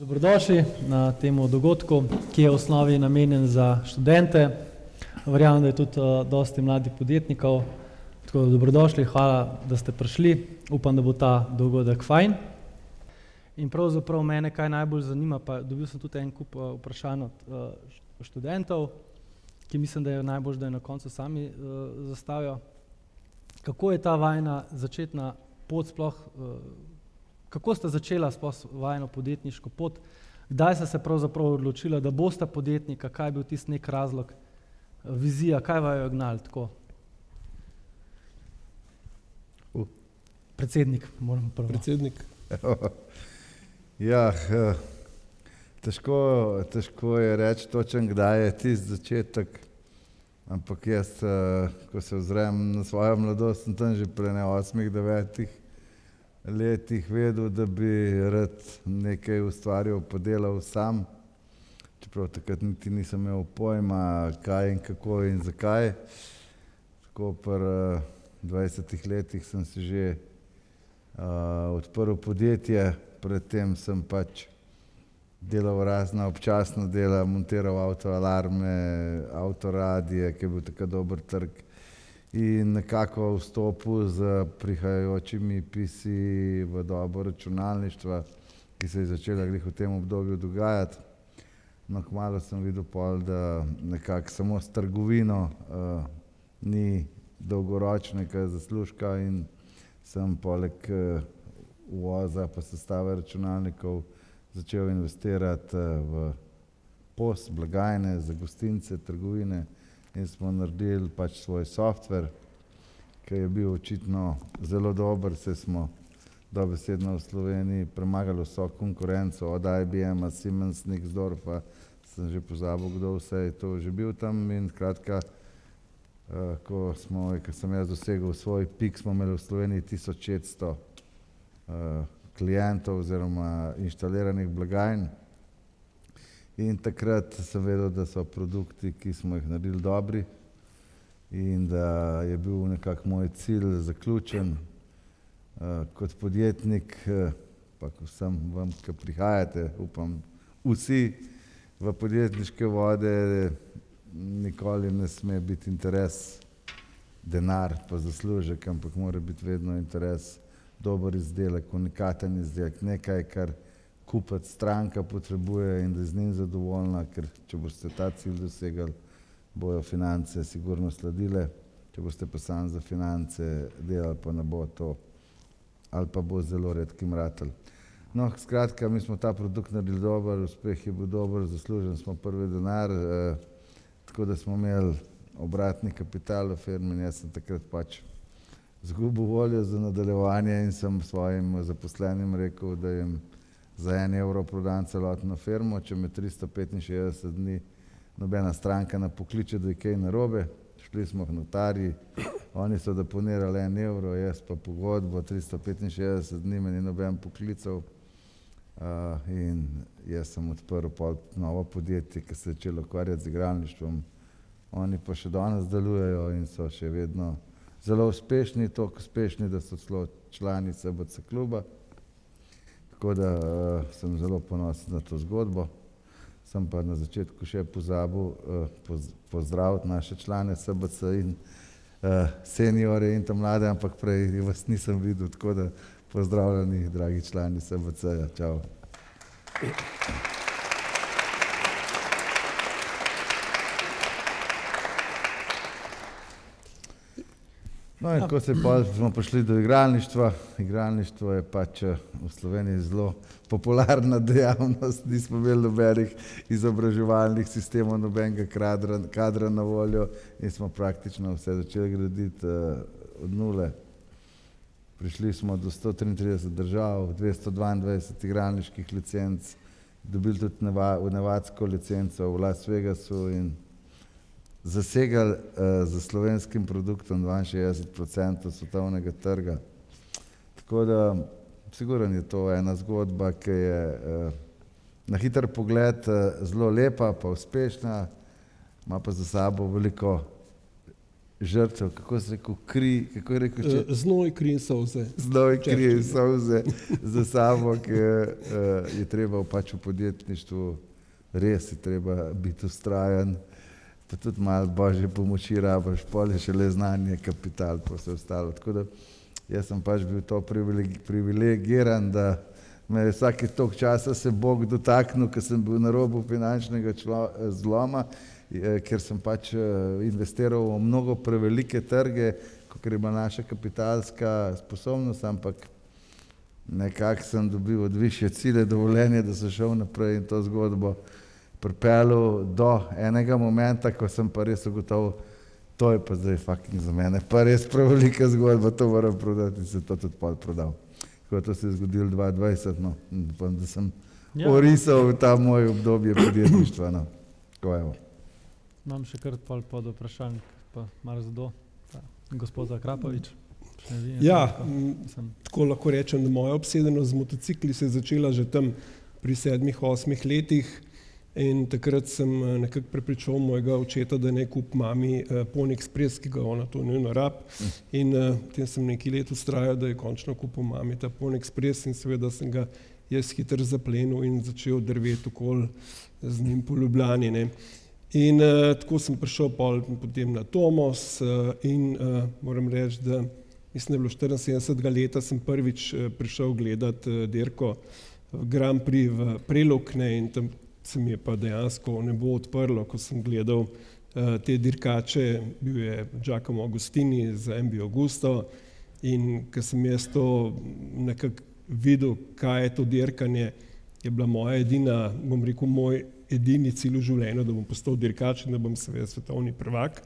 Dobrodošli na tem dogodku, ki je v osnovi namenjen za študente. Verjamem, da je tudi dosti mladih podjetnikov. Tako da dobrodošli, hvala, da ste prišli. Upam, da bo ta dogodek fajn. In pravzaprav mene kaj najbolj zanima, pa dobil sem tudi en kup vprašanj od študentov, ki mislim, da je najboljše, da je na koncu sami zastavijo. Kako je ta vajina začetna pot sploh, kako ste začela sploh vajino podjetniško pot? Kdaj ste se pravzaprav odločila, da boste podjetnika? Kaj je bil tisti nek razlog, vizija, kaj vaju je gnalo tako? Predsednik, moram prvo. Predsednik. Ja, težko je reči točen, kdaj je tisti začetek, ampak jaz, ko se ozrem na svojo mladost, sem tam že pri 8-9 letih vedel, da bi rad nekaj ustvarjal, podelal sam, čeprav takrat niti nisem imel pojma, kaj in kako in zakaj. Tako pri 20 letih sem si že odprl podjetje, predtem sem pač delal razna občasna dela, montiral avtoalarme, avtoradije, ki je bil tako dober trg, in nekako vstopil z prihajajočimi PC v dobo računalništva, ki se je začela glih v tem obdobju dogajati. No, kmalu sem videl pol, da nekako samo s trgovino ni dolgoročnega zaslužka in sem poleg uvoza pa sestave računalnikov začel investirati v POS, blagajne za gostince, trgovine, in smo naredili pač svoj softver, ki je bil očitno zelo dober, saj smo dobesedno v Sloveniji premagali vso konkurenco, od IBM-a, Siemens, Nixdorfa, sem že pozabil, kdo vse je to že bil tam, in skratka, ko sem jaz dosegel svoj pik, smo imeli v Sloveniji 1600 klientov oziroma inštaliranih blagajn. In takrat sem vedel, da so produkti, ki smo jih naredili, dobri in da je bil nekako moj cilj zaključen. Kot podjetnik, pa vsem vam, ki prihajate, upam, vsi v podjetniške vode, nikoli ne sme biti interes denar pa zaslužek, ampak mora biti vedno interes dober izdelek, unikaten izdelek, nekaj, kar kupec, stranka potrebuje in da je z njim zadovoljna, ker če boste ta cilj dosegali, bojo finance sigurno sledile, če boste pa samo za finance delali, pa ne bo to, ali pa bo zelo redkim ratalo. No, skratka, mi smo ta produkt naredili dober, uspeh je bil dober, zaslužili smo prvi denar, tako da smo imeli obratni kapital v firmi in jaz sem takrat pač izgubil voljo za nadaljevanje in sem svojim zaposlenim rekel, da jim za 1 evro prodam celotno firmo, če me 365 dni nobena stranka ne pokliče, da je kaj narobe. Šli smo k notarji, oni so deponirali 1 evro, jaz pa pogodbo, 365 dni me ni noben poklical, in jaz sem odprl pol novo podjetje, ki se je začelo ukvarjati z igralništvom. Oni pa še danes delujejo in so še vedno zelo uspešni, toliko uspešni, da so celo člani SBC kluba. Tako da sem zelo ponosen na to zgodbo. Sem pa na začetku še pozabil pozdraviti naše člane SBC in seniore in ta mlade, ampak prej vas nisem videl, tako da pozdravljeni, dragi člani SBC-ja. Čau. No, in tako smo prišli do igralništva. Igralništvo je pač v Sloveniji zelo popularna dejavnost, nismo imeli nobenih izobraževalnih sistemov, nobenega kadra na voljo in smo praktično vse začeli graditi od nule. Prišli smo do 133 držav, 222 igralniških licenc, dobili tudi nevadsko licenco v Las Vegasu in zasegali za slovenskim produktom 62% svetovnega trga. Tako da sigurno je to ena zgodba, ki je na hiter pogled zelo lepa pa uspešna, ima pa za sabo veliko žrtev, kako se rekel, kri, kako je rekel, Znoj, kri in solze. znoj, kri in solze za sabo, ker je treba pač v podjetništvu res je treba biti ustrajen, pa tudi malo božje pomoči rabaš, pol je šele znanje, kapital, pa vse ostalo. Tako da jaz sem pač bil to privilegiran, da me je vsake toliko časa se Bog dotaknil, ker sem bil na robu finančnega zloma, ker sem pač investiral v mnogo prevelike trge, kot je bila naša kapitalska sposobnost, ampak nekako sem dobil od višje cilje dovoljenje, da sem šel naprej in to zgodbo pripeljal do enega momenta, ko sem pa res ugotovil, to je pa zdaj fucking za mene, pa res prevelika zgodba, to moram prodati in se to tudi pol prodal. Tako to se je zgodilo 2020, no, da sem orisal ta moj obdobje podjetništva, no. Tako evo. Imam še kar pol pod vprašanj, pa marsikdo, gospod Akrapovič. Ja, tako lahko rečem, da moja obsedenost z motocikli se je začela že tam pri 7-8 letih in takrat sem nekako prepričal mojega očeta, da ne kup mami Pony Express, ki ga ona to nujno rab, in potem sem nekaj let ustrajal, da je končno kupil mami ta Pony Express in seveda sem ga jaz hitro zaplenil in začel drveti okoli z njim po Ljubljani, ne. In tako sem prišel potem na Tomos in moram reči, da mislim, da je bilo 74. leta, sem prvič prišel gledati dirko Grand Prix v Prelog, ne, in tam se mi je pa dejansko nebo odprlo, ko sem gledal te dirkače, bil je Giacomo Agostini z MB Augusto in ko sem jaz to nekako videl, kaj je to dirkanje, je bila moja edina, bom rekel, moj edini cilj v življenju, da bom postal dirkač in da bom seveda svetovni prvak,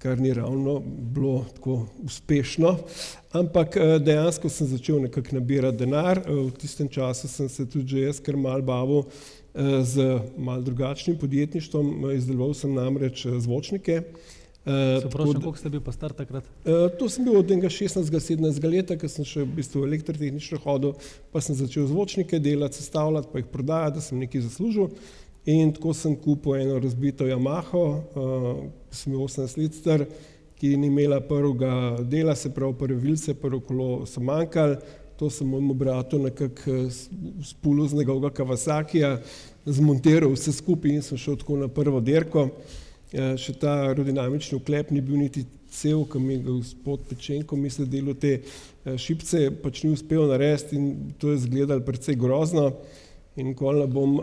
kar ni ravno bilo tako uspešno, ampak dejansko sem začel nekako nabirati denar, v tistem času sem se tudi že jaz kar malo bavil z malo drugačnim podjetništvom, izdeloval sem namreč zvočnike. Se vprašam, koliko ste bil pa star takrat? To sem bil od enega 16-17 leta, ko sem še v bistvu elektrotehnično hodil, pa sem začel zvočnike delati, sestavljati, pa jih prodajati, da sem nekaj zaslužil. In tako sem kupil eno razbito Yamaho, ki sem bil 18 let star, ki ni imela prvega dela, se pravi prve vilce, prvo kolo so manjkali. To sem mojemu bratu nekako spulil z njegovega Kawasakija, zmontiral vse skupaj in sem šel tako na prvo dirko. Še ta aerodinamični uklep ni bil niti cel, ko mi je gospod Pečenko misli delal te šipce, pač ni uspel narediti in to je izgledalo precej grozno. In nikoli ne bom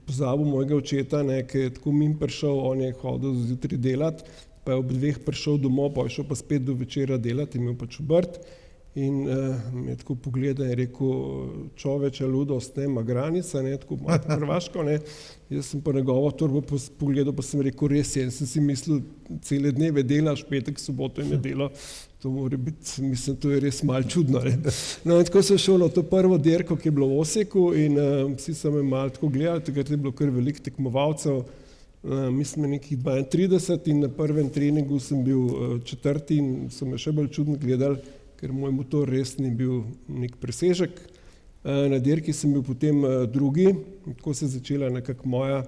pozabil mojega očeta, ki je tako mimo prišel, on je hodil zjutraj delati, pa je ob 2 prišel domov, pa je šel pa spet do večera delati, imel pač obrt. In me je tako pogledal in rekel, človeče, ludost, ne, ima granica, ne, tako malo hrvaško, ne. Jaz sem pa njegovo torbo pogledal, pa sem rekel, res je, in sem si mislil, cele dneve delaš, petek, soboto in nedeljo, to mora biti, mislim, to je res malo čudno, ne. No, in tako sem šel na to prvo dirko, ki je bilo v Oseku in vsi so me malo tako gledali, takrat je bilo kar veliko tekmovalcev, mislim, nekih 32 in na prvem treningu sem bil 4. in so me še bolj čudno gledali, ker moj motor res ni bil nek presežek. Na dirki sem bil potem 2. Tako se je začela nekako moja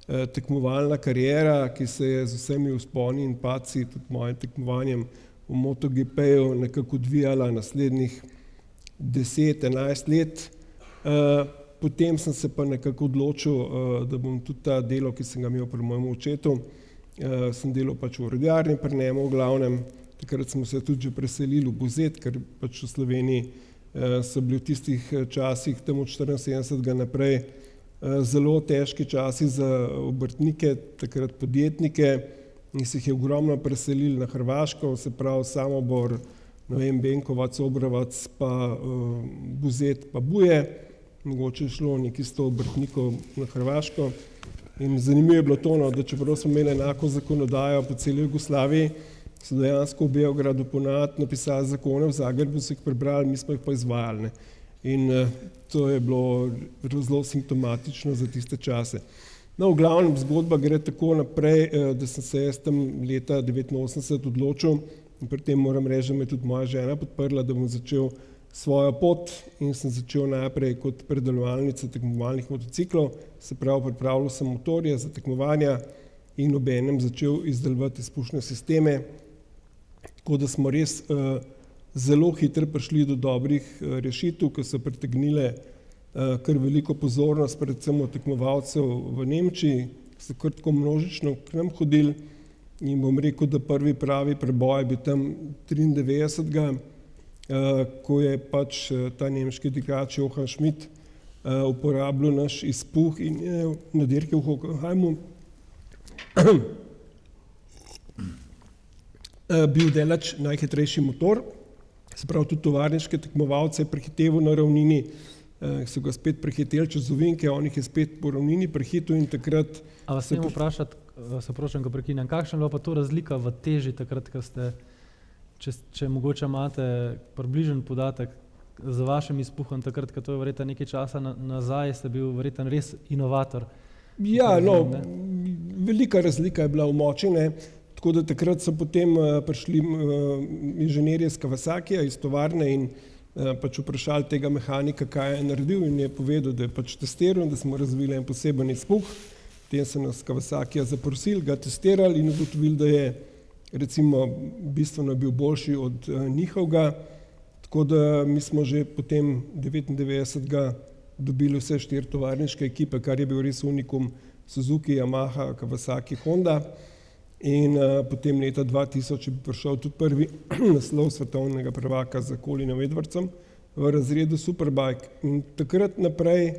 tekmovalna kariera, ki se je z vsemi vzponi in padci, tudi mojim tekmovanjem v MotoGP-ju nekako odvijala naslednjih 10-11 let. Potem sem se pa nekako odločil, da bom tudi ta delo, ki sem ga imel pri mojem očetu, sem delal pač v orodjarni pri njemu v glavnem. Takrat smo se tudi že preselili v Buzet, ker pač v Sloveniji so bili v tistih časih, tam od 74. naprej, zelo težki časi za obrtnike, takrat podjetnike in se jih je ogromno preselili na Hrvaško, se pravi Samobor, ne vem, Benkovac, Obrovac, pa Buzet, pa Buje. Mogoče je šlo nekaj 100 obrtnikov na Hrvaško. In zanimivo je bilo to, da čeprav smo imeli enako zakonodajo po celi Jugoslaviji, so dejansko v Beogradu ponavadi napisali zakone, v Zagrebu so jih prebrali, mi smo jih pa izvajali, ne. In to je bilo zelo simptomatično za tiste čase. No, v glavnem zgodba gre tako naprej, da sem se jaz tam leta 1989 odločil in pri tem moram reči, da me tudi moja žena podprla, da bom začel svojo pot in sem začel najprej kot predelovalnica tekmovalnih motociklov, se pravi pripravljal sem motorje za tekmovanja in obenem začel izdelovati izpušne sisteme, tako da smo res zelo hitro prišli do dobrih rešitev, ki so pritegnile kar veliko pozornost, predvsem od tekmovalcev v Nemčiji, ki so kar tako množično k nam hodili in bom rekel, da prvi pravi preboj je bil tam 93. Ko je pač ta nemški dirkač Johann Schmidt uporabljal naš izpuh in je na dirki v Hockenheimu bil delač najhitrejši motor, se pravi tudi tovarniške tekmovalce prehiteval na ravnini, so ga spet prehiteli čez ovinke, on jih je spet po ravnini prehitel in takrat... A vas smem vprašati, se prošam, ko prekinjam, kakšna je bila pa to razlika v teži takrat, ko ste, če mogoče imate približen podatek za vašim izpuhom takrat, ko to je verjetno nekaj časa nazaj, ste bil verjetno res inovator? Ja, velika razlika je bila v moči, ne. Tako da takrat so potem prišli inženirji iz Kawasakija, iz tovarne in pač vprašali tega mehanika, kaj je naredil in je povedal, da je pač testiral in da smo razvili en poseben izpuh. Potem so nas Kawasakija zaprosili, ga testirali in ugotovili, da je recimo bistveno bil boljši od njihovega. Tako da mi smo že potem 99. dobili vse 4 tovarniške ekipe, kar je bil res unikum Suzuki, Yamaha, Kawasaki, Honda. In potem leta 2000 je prišel tudi prvi naslov svetovnega prvaka za Colinom Edwardsom v razredu Superbike. In takrat naprej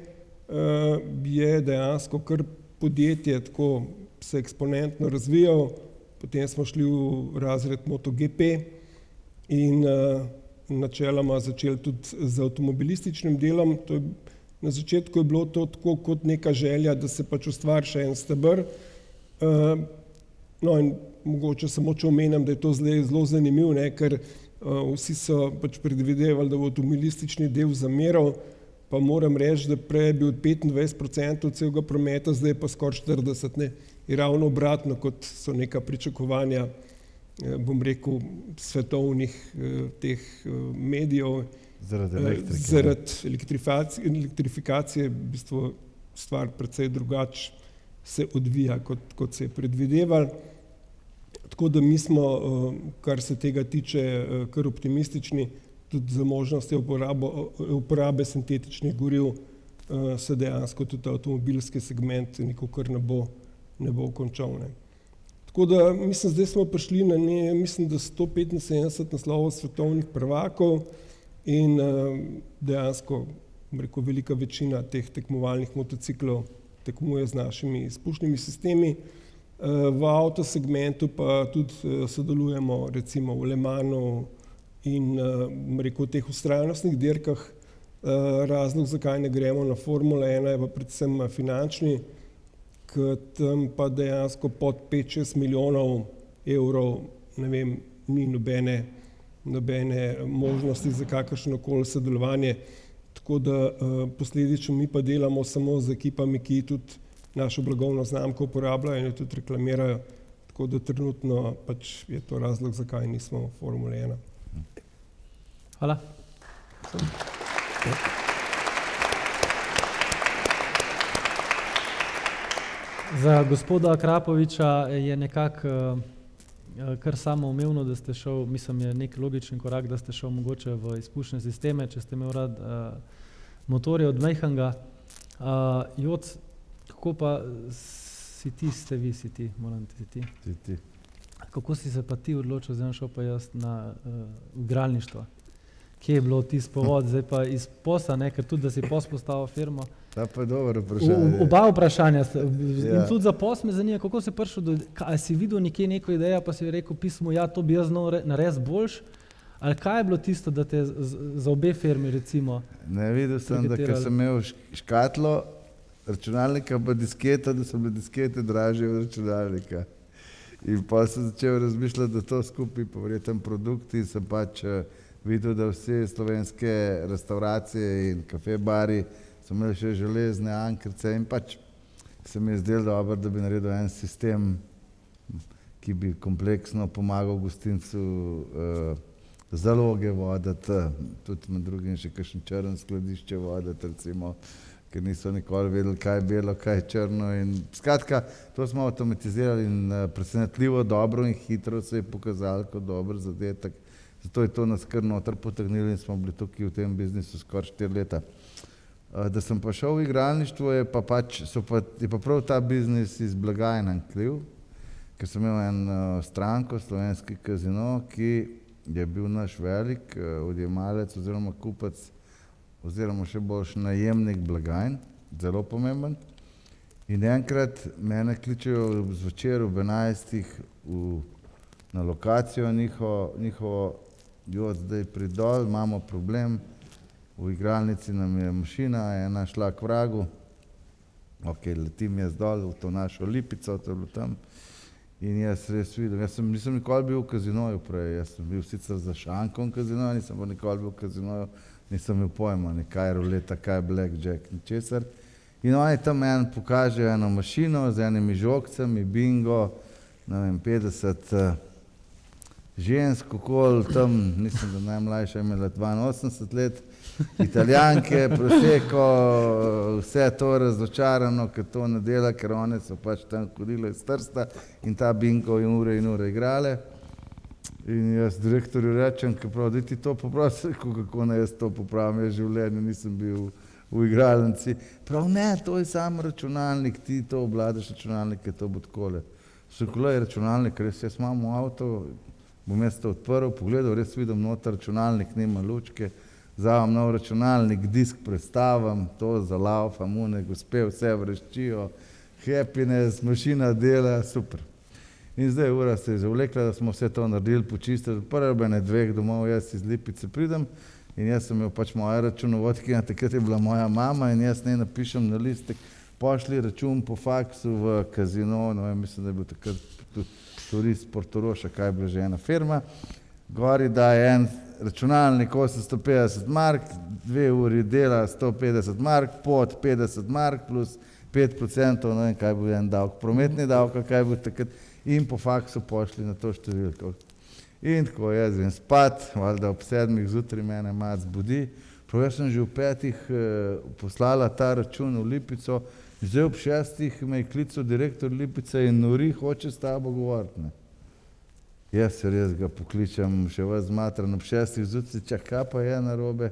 je dejansko kar podjetje tako se eksponentno razvijal, potem smo šli v razred MotoGP in načeloma začeli tudi z avtomobilističnim delom. Na začetku je bilo to tako kot neka želja, da se pač ustvari še en steber. No in mogoče samo če omenim, da je to zelo zanimivo, ker vsi so pač predvidevali, da bo avtomobilistični del zameral, pa moram reči, da prej je bil 25% celega prometa, zdaj je pa skoraj 40%, ne. Je ravno obratno, kot so neka pričakovanja, bom rekel, svetovnih teh medijev. Zaradi elektrifikacije v bistvu stvar precej drugače se odvija, kot se je predvideval. Tako da mi smo, kar se tega tiče, kar optimistični, tudi za možnosti uporabe sintetičnih goriv se dejansko tudi avtomobilski segment nikakor ne bo končal. Ne. Tako da mislim, zdaj smo prišli na mislim, da 175 naslovov svetovnih prvakov in dejansko, rekel, velika večina teh tekmovalnih motociklov tekmuje z našimi izpušnimi sistemi. V avtosegmentu pa tudi sodelujemo recimo v Le Mansu in rekel, v teh vztrajnostnih dirkah. Razlog, zakaj ne gremo na Formula 1, je pa predvsem finančni, ker tam pa dejansko pod 5-6 milijonov evrov, ne vem, ni nobene možnosti za kakršnokoli sodelovanje. Tako da posledično mi pa delamo samo z ekipami, ki tudi našo blagovno znamko uporabljajo in jo tudi reklamirajo. Tako da trenutno pač je to razlog, zakaj nismo v Formule 1. Hvala. Za gospoda Krapoviča je nekako kar samoumevno, da ste šel, mislim, je nek logičen korak, da ste šel mogoče v izpušne sisteme, če ste imel rad motorje od majhnega. Joc, kako pa si ti, moram ti. Kako si se pa ti odločil, zdaj šel pa jaz na igralništvo? Kje je bilo tisti povod, zdaj pa iz posla, ker tudi, da si pos postavil firmo? Ta pa je dobro vprašanje. Oba vprašanja. In tudi za pos me zanima, kako si prišel do... Ali si videl nekje neko idejo, pa si rekel pismo, ja, to bi jaz znal narediti boljš? Ali kaj je bilo tisto, da te za obe firmi recimo... Ne, videl sem, da ker sem imel škatlo računalnika pa disketa, da so bile diskete dražje od računalnika. In pa sem začel razmišljati, da to skupaj povreten produkt in sem pač videl, da vse slovenske restauracije in kafe bari so imeli še železne ankrce in pač se mi je zdelo dobro, da bi naredil en sistem, ki bi kompleksno pomagal gostincu zaloge voditi, tudi med drugim še kakšen črn skladišče voditi, recimo, ker niso nikoli vedeli, kaj je belo, kaj je črno. In skratka, to smo avtomatizirali in presenetljivo dobro in hitro se je pokazalo kot dober zadetek. Zato je to nas kar noter potegnilo in smo bili tukaj v tem biznisu skoraj 4 leta. Da sem pa šel v igralništvo, je pa prav ta biznis iz blagajn kriv, ker sem imel en stranko, Slovenski kazino, ki je bil naš velik odjemalec oziroma kupec oziroma še boljš najemnik blagajn, zelo pomemben. In enkrat mene kličejo zvečer ob 11. na lokacijo njihovo, zdaj pridol, imamo problem, v igralnici nam je mašina ena šla k vragu, ok, letim jaz dol v to našo Lipico, to je bilo tam. In jaz res vidim, nisem nikoli bil v kazinoju prej, jaz sem bil sicer za šankom kazinoja, nisem pa nikoli bil v kazinoju, nisem imel pojma, kaj je ruleta, kaj je blackjack, ničesar. In oni tam pokažejo eno mašino z enimi žogcami, bingo, ne vem, 50 žensk okoli tam, mislim, da najmlajša je imela 82 let, Italijanke, prosecco, vse to razočarano, ker to ne dela, ker one so pač tam hodile iz Trsta in ta bingo in ure igrale. In jaz direktorju rečem, da ti to popravi, kako naj jaz to popravim, jaz življenje nisem bil v igralnici. Prav ne, to je samo računalnik, ti to obvladaš računalnike, to bo takole. Šokolo je računalnik, res jaz imam v avto, bom jaz to odprl, pogledal, res vidim noter računalnik, nima lučke, zavam nov računalnik, disk predstavim, to zalaufam, gospe vse vreščijo, happiness, mašina dela, super. In zdaj ura se je zavlekla, da smo vse to naredili, počistili, prvene 2 domov, jaz iz Lipice pridem in jaz sem imel pač moja računovodkinja, takrat je bila moja mama in jaz ne napišem na listek, pošli račun po faksu v kazino, no vem, mislim, da je bil takrat Turist Portoroša, kaj je bila že ena firma, gori da je en računalnik 850 mark, 2 uri dela 150 mark, pod 50 mark plus 5%, ne vem, kaj bo en davek, prometni davek, kaj bo takrat, in po faksu pošli na to številko. In tako jaz grem spat, valjda ob 7 zjutraj mene mat zbudi, prav jaz sem že v 5 poslala ta račun v Lipico, zdaj ob 6 me je klical direktor Lipice in nori, hoče s tabo govoriti. Jaz se res ga pokličem, še vas zmatran, ob 6 zjutraj, čaka pa je narobe.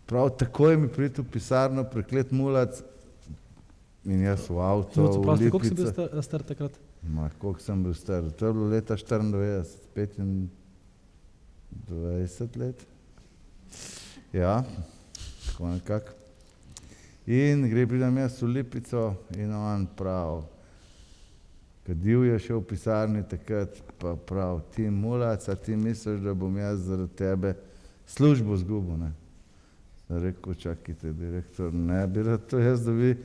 Prav takoj mi priti v pisarno, preklet mulac in jaz v avto, v Lipice. Koliko si bil star takrat? Koliko sem bil star? To je bilo leta 94, 25 let. Ja, tako nekako. In pridem jaz v Lipico in on prav, kadil je še v pisarni takrat, pa prav, ti mulac, a ti misliš, da bom jaz zaradi tebe službo zgubil, ne? Sem rekel, čakajte, direktor, ne bi rad to jaz, da vi,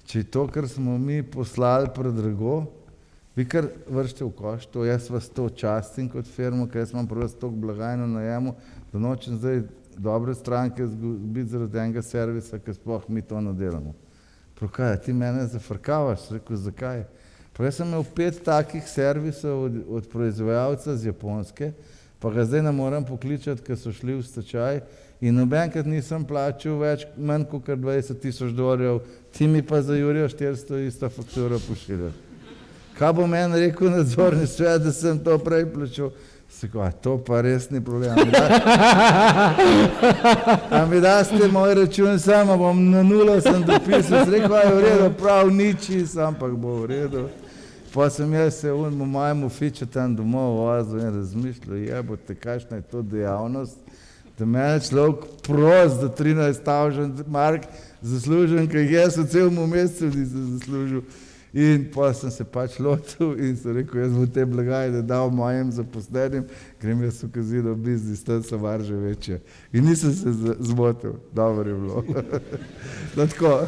če je to, kar smo mi poslali predrago, vi kar vršite v koš, to jaz vas to častim kot firmo, ker jaz imam prvo toliko blagajno najemu, da nočem zdaj dobre stranke biti zaradi enega servisa, ker sploh mi to nadelamo. Prav kaj, ti mene zafrkavaš? Rekel, zakaj? Prav jaz sem imel 5 takih servisov od proizvajalca z Japonske, pa ga zdaj ne moram pokličati, ker so šli v stečaj in nobenkrat nisem plačal manj kot $20,000, ti mi pa za Jurijo 400 ista faktura pošiljaš. Kaj bo meni rekel nadzorni svet, da sem to prej plačal? Sekaj, to pa res ni problem. A mi daste moj račun sam, a bom na 0 sem dopisal, rekel, je v redu, prav niči, ampak bo v redu. Pa sem jaz se mojemu fiču tam domov vozil in razmišljal, jebote, kakšna je to dejavnost, da mene človek prost za 13,000 mark zaslužen, ker jaz v celom mesecu nisem zaslužil. In pa sem se pač lotil in sem rekel, jaz bom te blagajne dal mojim zaposlenim, grem jaz v kazino biznis, tam so marže večje. In nisem se zmotil, dobro je bilo. No tako.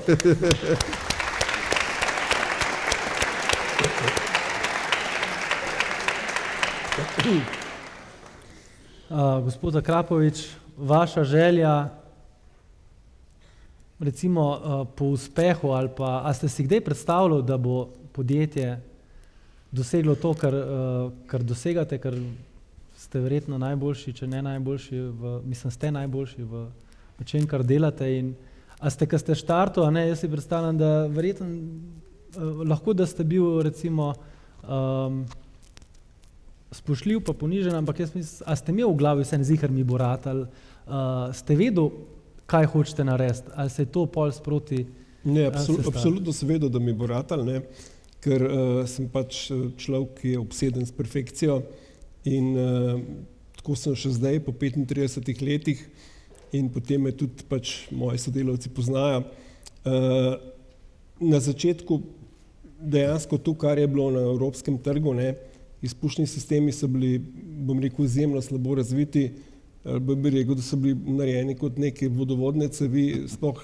Gospod Akrapovič, vaša želja, recimo po uspehu ali pa, a ste si kdaj predstavljali, da bo podjetje doseglo to, kar dosegate, ker ste verjetno najboljši, če ne najboljši, mislim, ste najboljši v čem, kar delate in A ste, ko ste štartali, a ne, jaz si predstavljam, da verjetno lahko, da ste bil recimo spoštljiv pa ponižen, ampak jaz mislim, a ste imeli v glavi vse ziher mi bo rad, ali ste vedel, kaj hočete narediti, ali se je to pol sproti Ne, absolutno sem vedel, da mi bo ratal, ne, ker sem pač človek, ki je obseden s perfekcijo in tako sem še zdaj po 35 letih in potem me tudi pač moji sodelavci poznajo. Na začetku dejansko to, kar je bilo na evropskem trgu, ne, izpušni sistemi so bili, bom rekel, izjemno slabo razviti, bi rekel, da so bili narejeni kot neke vodovodne cevi, sploh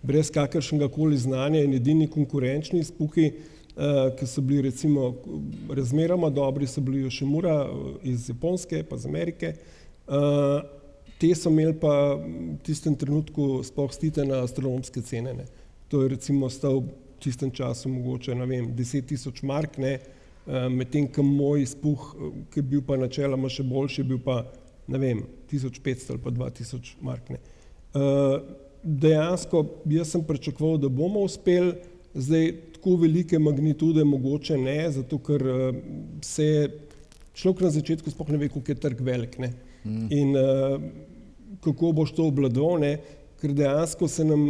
brez kakršnega koli znanja in edini konkurenčni izpuhi, ki so bili recimo razmeroma dobri, so bili Yoshimura iz Japonske pa iz Amerike. Te so imeli pa v tistem trenutku sploh stite na astronomske cene. Ne. To je recimo stal v tistem času mogoče, ne vem, 10.000 mark, ne, medtem ko moj izpuh, ki je bil pa načeloma še boljši, je bil pa, ne vem, 1500 ali pa 2000 mark. Ne. Dejansko jaz sem pričakoval, da bomo uspeli, zdaj tako velike magnitude mogoče ne, zato ker se človek na začetku sploh ne ve, koliko je trg velik, ne. In kako boš to obvladoval, ne, ker dejansko se nam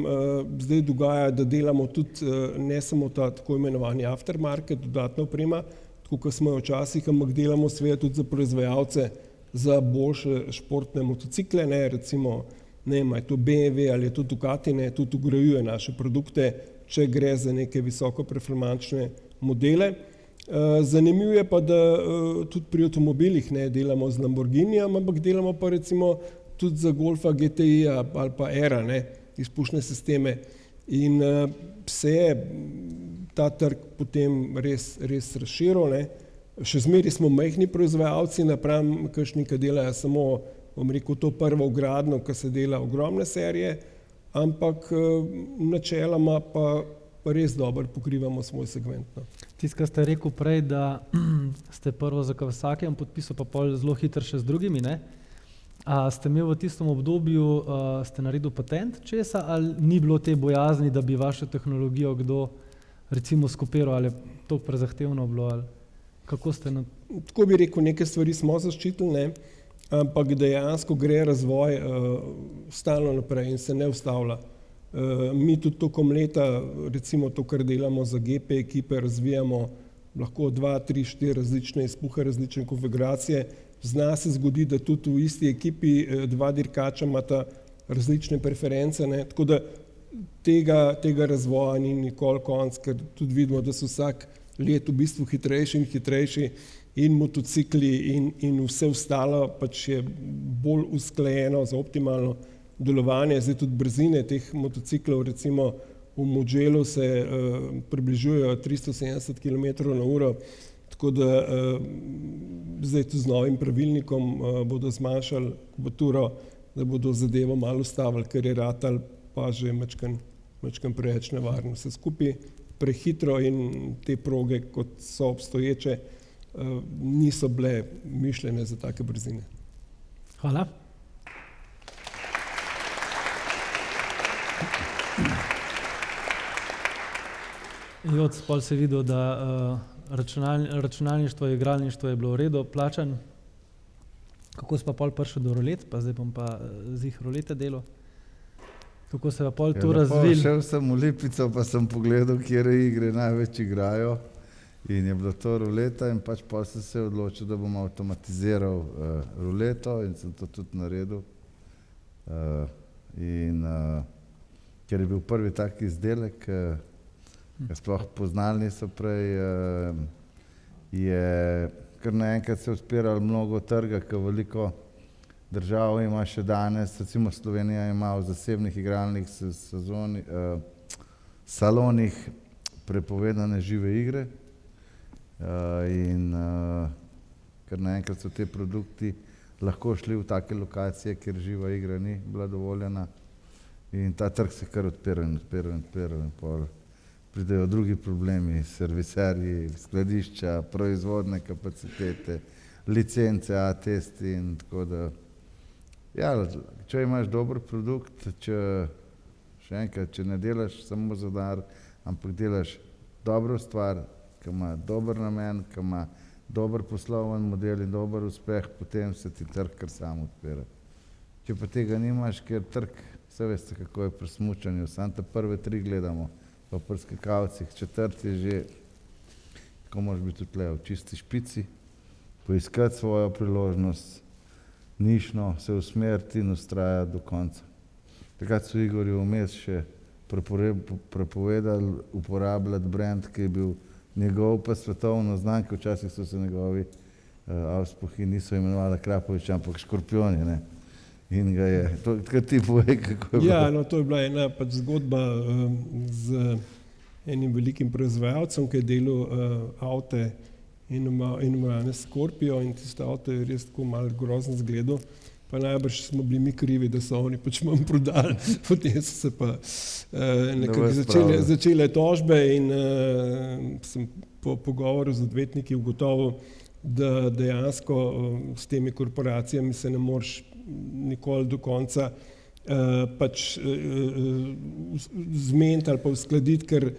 zdaj dogaja, da delamo tudi ne samo ta tako imenovani aftermarket, dodatna oprema, tako kot smo jo včasih, ampak delamo seveda tudi za proizvajalce za boljše športne motocikle, ne, recimo ne vem, je to BMW ali je to Ducati, ne, tudi ugrajuje naše produkte, če gre za neke visoko performančne modele. Zanimivo je pa, da tudi pri avtomobilih ne delamo z Lamborghinijem, ampak delamo pa recimo tudi za Golfa GTI ali pa Era, ne, izpušne sisteme. In se je ta trg potem res razširil, ne. Še zmeraj smo majhni proizvajalci napram kakšni, ki delajo samo, bom rekel, to prvo vgradno, ki se dela ogromne serije, ampak načeloma pa res dobro pokrivamo svoj segment. No. Tisto, kar ste rekel prej, da ste prvo za Kawasakijem podpisal, pa pol zelo hitro še z drugimi, ne? A ste imeli v tistem obdobju, ste naredil patent česa, ali ni bilo te bojazni, da bi vašo tehnologijo kdo recimo skopiral, ali je to prezahtevno bilo, ali kako ste na... Tako bi rekel, neke stvari smo zaščitili, ne, ampak dejansko gre razvoj stalno naprej in se ne ustavlja. Mi tudi tokom leta, recimo to, kar delamo za GP ekipe, razvijamo lahko 2, 3, 4 različne izpuhe, različne konfiguracije. Zna se zgodi, da tudi v isti ekipi dva dirkača imata različne preference, ne, tako da tega razvoja ni nikoli konc, ker tudi vidimo, da so vsak let v bistvu hitrejši in hitrejši in motocikli in vse ostalo pač je bolj usklajeno za optimalno delovanje. Zdaj tudi brzine teh motociklov, recimo v Mugellu se približujejo 370 km/h, tako da zdaj tudi z novim pravilnikom bodo zmanjšali kubaturo, da bodo zadevo malo ustavili, ker je ratal pa že majčkeno preveč nevarno. Vse skupaj prehitro in te proge, kot so obstoječe, niso bile mišljene za take brzine. Hvala. Joc, pol se je videl, da računalništvo, igralništvo je bilo v redu, plačan. Kako si pa pol prišel do rolet, pa zdaj bom pa zih rolete delal. Kako se je pol to razvil? Šel sem v Lipico, pa sem pogledal, kjere igre največ igrajo in je bila to ruleta in pač pol sem se odločil, da bom avtomatiziral ruleto in sem to tudi naredil. Ker je bil prvi tak izdelek, sploh poznali niso prej, je kar naenkrat se odpiralo mnogo trga, ker veliko država ima še danes, recimo Slovenija ima v zasebnih igralnih salonih prepovedane žive igre in ker naenkrat so te produkti lahko šli v take lokacije, kjer živa igra ni bila dovoljena in ta trg se kar odpira in pol pridejo drugi problemi, serviserji, skladišča, proizvodne kapacitete, licence, A-testi in tako da. Ja, če imaš dober produkt, če Še enkrat, če ne delaš samo za denar, ampak delaš dobro stvar, ki ima dober namen, ki ima dober posloven model in dober uspeh, potem se ti trg kar sam odpira. Če pa tega nimaš, ker trg, vse veste, kako je pri smučanju, samo te prve 3 gledamo, pa pri skakalcih, 4. je že, ko moraš biti tukaj v čisti špici, poiskati svojo priložnost, nišno se usmeriti in ustrajati do konca. Takrat so Igorju vmes še prepovedali uporabljati brand, ki je bil njegov pa svetovno znan, ker včasih so se njegovi avspohi niso imenovali Krapovič, ampak Škorpioni, ne. In ga je, takrat ti povej, kako je bilo. Ja, no, to je bila ena pač zgodba z enim velikim proizvajalcem, ki je delal avte in imenovane Scorpio, in tiste avto je res tako malo grozen zgledal, pa najbrž smo bili mi krivi, da so oni pač manj prodali. Potem so se pa nekako začele tožbe in sem po pogovoru z odvetniki ugotovil, da dejansko s temi korporacijami se ne moreš nikoli do konca pač zmeniti ali pa uskladiti, ker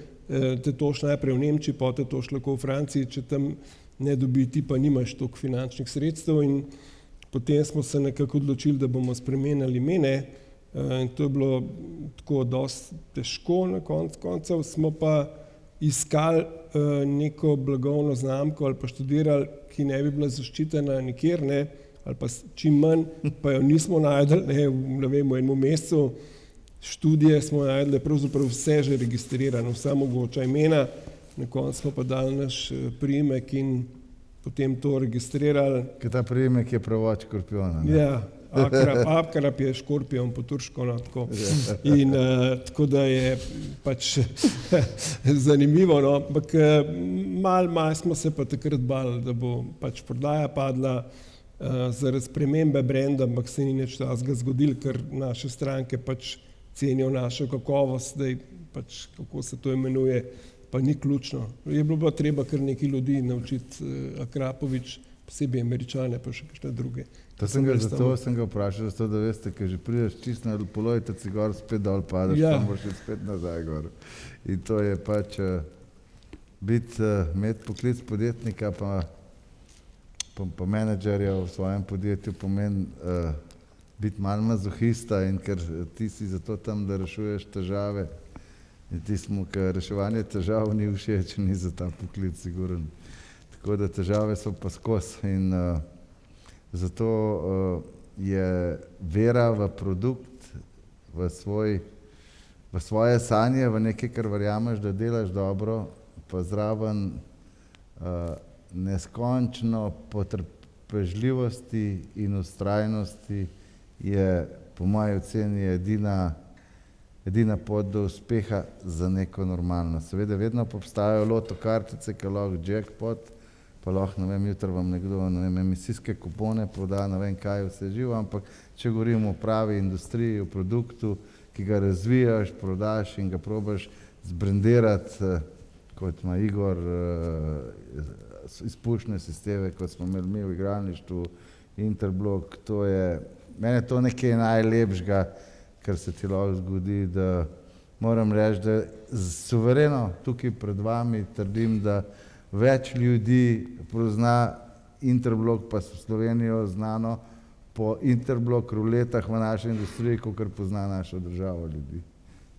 te toš najprej v Nemčiji, potem te toš lahko v Franciji, če tam ne dobi, ti pa nimaš toliko finančnih sredstev, in potem smo se nekako odločili, da bomo spremenili imene, in to je bilo tako dosti težko, na koncev smo pa iskali neko blagovno znamko ali pa študirali, ki ne bi bila zaščitena nikjer, ne, ali pa čim manj, pa jo nismo našli, ne vem, v enem mesecu študije smo našli, pravzaprav vse že registrirano, vsa mogoča imena, na koncu smo pa dali naš priimek in potem to registrirali. Ker ta priimek je prevod Škorpiona, ne? Ja, Akrap je Škorpion po turško, no, tako. In tako da je pač zanimivo, no, ampak malo smo se pa takrat bali, da bo pač prodaja padla zaradi spremembe brenda, ampak se ni nič takega zgodilo, ker naše stranke pač cenijo našo kakovost, zdaj pač kako se to imenuje, pa ni ključno. Je bilo pa treba kar nekaj ljudi naučiti Akrapovič, posebej Američane, pa še kakšne druge. Zato sem ga vprašal, zato da veste, ker že prideš čisto na polovici gor, spet dol padeš, ja. Pa moraš spet nazaj gor. In to je pač imeti poklic podjetnika pa menedžerja v svojem podjetju pomeni biti malo mazohista, in ker ti si zato tam, da rešuješ težave. In tismu, ker reševanje težav ni všeč, ni za ta poklic siguren. Tako da težave so pa skozi in zato je vera v produkt, v svoje sanje, v nekaj, kar verjameš, da delaš dobro, pa zraven neskončno potrpežljivosti in vztrajnosti je po moji oceni edina pot do uspeha za neko normalno. Seveda vedno pa obstajajo loto kartice, ki lahko jackpot, pa lahko, ne vem, jutri vam nekdo, ne vem, emisijske kupone proda, ne vem kaj vse živo, ampak če govorimo o pravi industriji, o produktu, ki ga razvijaš, prodaš in ga probaš zbrendirati, kot ima Igor, izpušne sisteme, kot smo imeli mi v igralništvu, Interblok, mene to nekaj najlepšega, kar se ti lahko zgodi, da moram reči, da suvereno tukaj pred vami trdim, da več ljudi pozna Interblok, pa so Slovenijo znano po Interblok ruletah v naši industriji, kot pozna našo državo ljudi.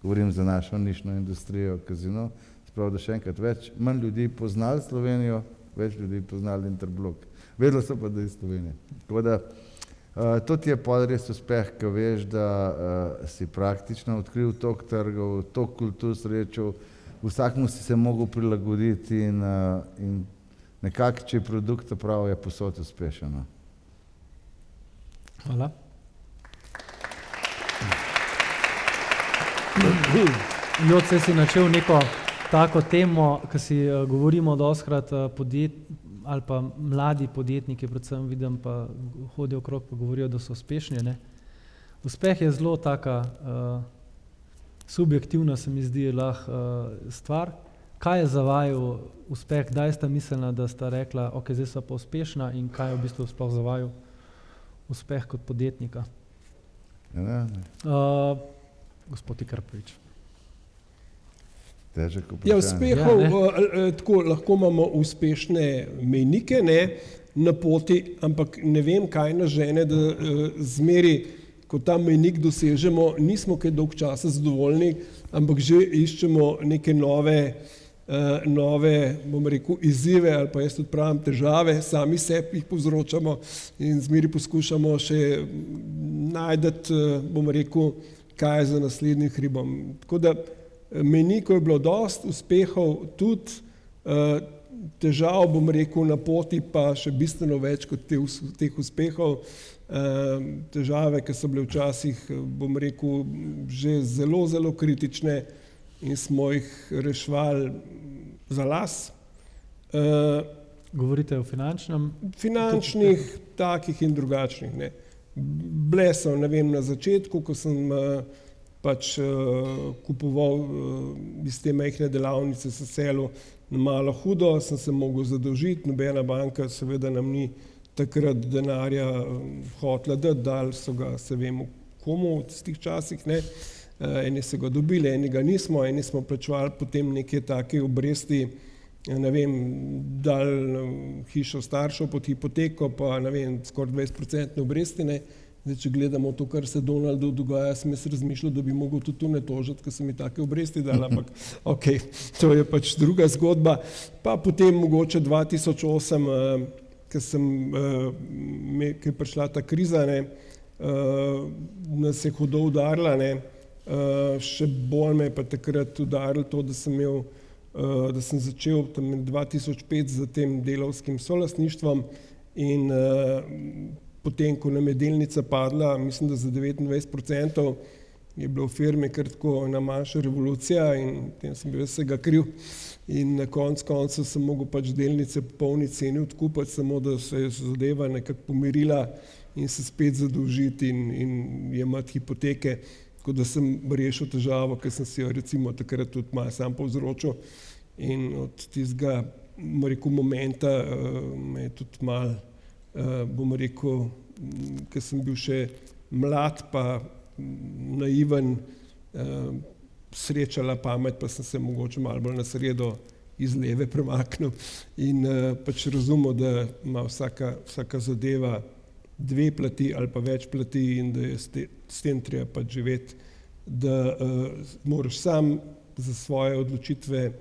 Govorim za našo nišno industrijo, kazino, sprav, da še enkrat manj ljudi poznali Slovenijo, več ljudi poznali Interblok. Vedelo so pa, da je Slovenija. Tako da to ti je pol res uspeh, ko veš, da si praktično odkril toliko trgov, toliko kultur srečal, vsakmu si se mogel prilagoditi in nekako, če je produkt prav, je posod uspešen. Hvala. Joce, si načel neko tako temo, ki si govorimo dostikrat ali pa mladi podjetniki, predvsem vidim, pa hodijo okrog, pa govorijo, da so uspešni, ne. Uspeh je zelo taka subjektivna, se mi zdi, lahko stvar. Kaj je za vaju uspeh? Kdaj sta mislila, da sta rekla, ok, zdaj sta pa uspešna, in kaj je v bistvu sploh za vaju uspeh kot podjetnika? gospod Ikarpovič? Težek Ja, vprašanje. uspehov, tako lahko imamo uspešne mejnike, ne, na poti, ampak ne vem, kaj nas žene, da zmeri, ko ta mejnik dosežemo, nismo kaj dolg časa zadovoljni, ampak že iščemo neke nove, bom rekel, izzive ali pa jaz tudi pravim težave, sami sebi jih povzročamo in zmeri poskušamo še najdeti, bom rekel, kaj je za naslednjim hribom. Tako da mejnikov je bilo dosti, uspehov tudi, težav, bom rekel, na poti pa še bistveno več kot teh uspehov. Težave, ki so bile včasih, bom rekel, že zelo, zelo kritične in smo jih reševali za las. Govorite o finančnem? Finančnih, takih in drugačnih. Ne. Bile so, ne vem, na začetku, ko sem pač kupoval iz te majhne delavnice s selu na malo hudo, sem se mogel zadolžiti, nobena banka seveda nam ni takrat denarja hotela dati, dali so ga, se vemo komu v tistih časih, ne. Eni so ga dobili, eni ga nismo, eni smo plačevali potem neke take obresti, ne vem, dali hišo staršev pod hipoteko, pa ne vem, skoraj 20% obresti, ne. Zdaj, če gledamo to, kar se Donaldu dogaja, sem jaz razmišljal, da bi mogel tudi tu ne tožiti, ker so mi take obresti dali, ampak ok, to je pač druga zgodba. Pa potem mogoče 2008, ko je prišla ta kriza, ne, nas je hudo udarila, ne, še bolj me je pa takrat udarilo to, da sem začel tam 2005 z tem delavskim solastništvom in potem, ko nam je delnica padla, mislim, da za 29%, je bila v firmi kar tako ena manjša revolucija in potem sem bil vsega kriv in na koncu sem mogel pač delnice po polni ceni odkupiti, samo da se je zadeva nekako pomirila in se spet zadolžiti in jemati hipoteke. Tako da sem rešil težavo, ker sem si jo recimo takrat tudi malo sam povzročil in od tistega, bom rekel, momenta me je tudi malo, bom rekel, ker sem bil še mlad pa naiven, srečala pamet, pa sem se mogoče malo bolj na sredo iz leve premaknil in pač razumel, da ima vsaka zadeva dve plati ali pa več plati in da je s tem treba pač živeti, da moraš sam za svoje odločitve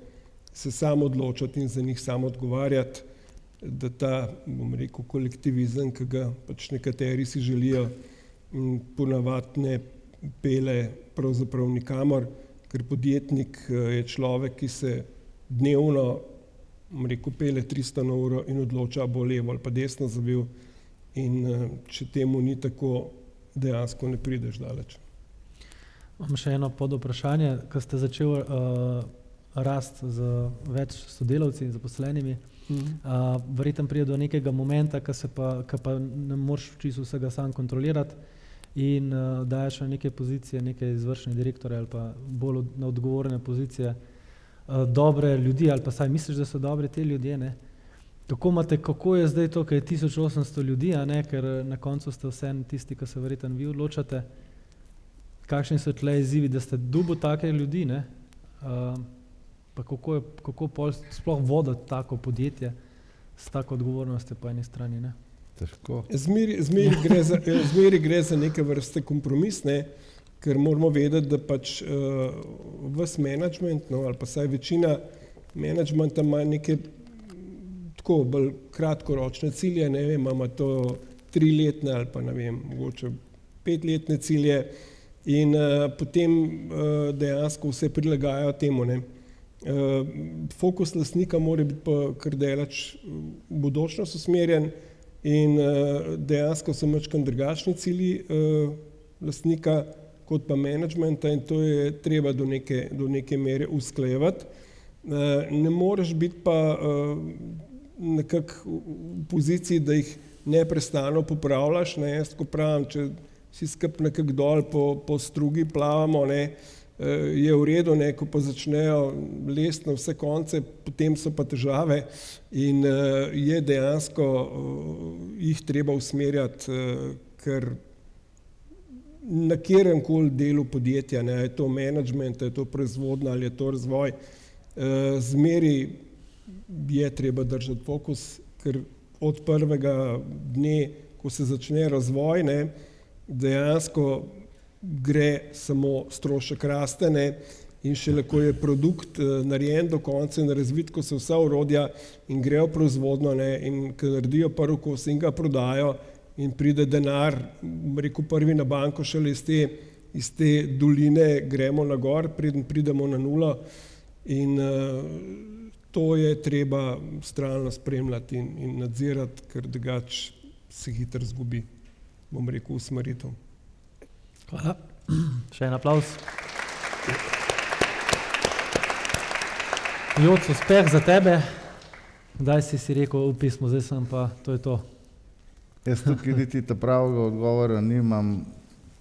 se sam odločati in za njih sam odgovarjati, da ta, bom rekel, kolektivizem, ki ga pač nekateri si želijo, ponavadi ne pele pravzaprav nikamor, ker podjetnik je človek, ki se dnevno, bom rekel, pele 300 na uro in odloča, bo levo ali pa desno zavil. In če temu ni tako, dejansko ne prideš daleč. Imam še eno podvprašanje, ko ste začeli rasti z več sodelavci in zaposlenimi. Verjetno pride do nekega momenta, ko pa ne moreš čisto vsega sam kontrolirati in daješ na neke pozicije, neke izvršne direktore ali pa bolj na odgovorne pozicije dobre ljudi ali pa saj misliš, da so dobri ti ljudje, ne? Kako je zdaj to, ko je 1800 ljudi, a ne, ker na koncu ste vseeno tisti, ki se verjetno vi odločate, kakšni so tle izzivi, da ste dobil take ljudi, ne? Pa kako pol sploh voditi tako podjetje s tako odgovornostjo po eni strani, ne? Težko. Zmeri gre za neke vrste kompromis, ne? Ker moramo vedeti, da pač ves menedžment, no, ali pa saj večina menedžmenta ima neke tako bolj kratkoročne cilje, ne vem, imamo to 3-letne ali pa ne vem, mogoče 5-letne cilje in potem dejansko vse prilagajajo temu, ne. Fokus lastnika mora biti pa kar daleč v bodočnost usmerjen in dejansko so majčkeno drugačni cilji lastnika kot pa menedžmenta in to je treba do neke mere usklajevati. Ne moreš biti pa nekako v poziciji, da jih neprestano popravljaš, ne, jaz tako pravim, če si skupaj nekako dol po strugi plavamo, ne, je v redu, ne, ko pa začnejo lesti na vse konce, potem so pa težave in je dejansko jih treba usmerjati, ker na kjerem koli delu podjetja, ne, je to management, je to proizvodnja ali je to razvoj, zmeri je treba držati fokus, ker od prvega dne, ko se začne razvoj, ne, dejansko gre samo strošek raste, ne, in šele ko je produkt narejen do konca in razvit, ko se vsa orodja in grejo v proizvodnjo, ne, in ko naredijo prvi kos in ga prodajo in pride denar, rekel prvi na banko, šele iz te doline gremo na gor, preden pridemo na nulo in to je treba stalno spremljati in nadzirati, ker drugače se hitro zgubi, bom rekel, usmeritev. Hvala. Še en aplavz. Joc, uspeh za tebe. Kdaj si rekel v pismu, zdaj sem pa, to je to? Jaz tukaj niti ta pravega odgovora nimam,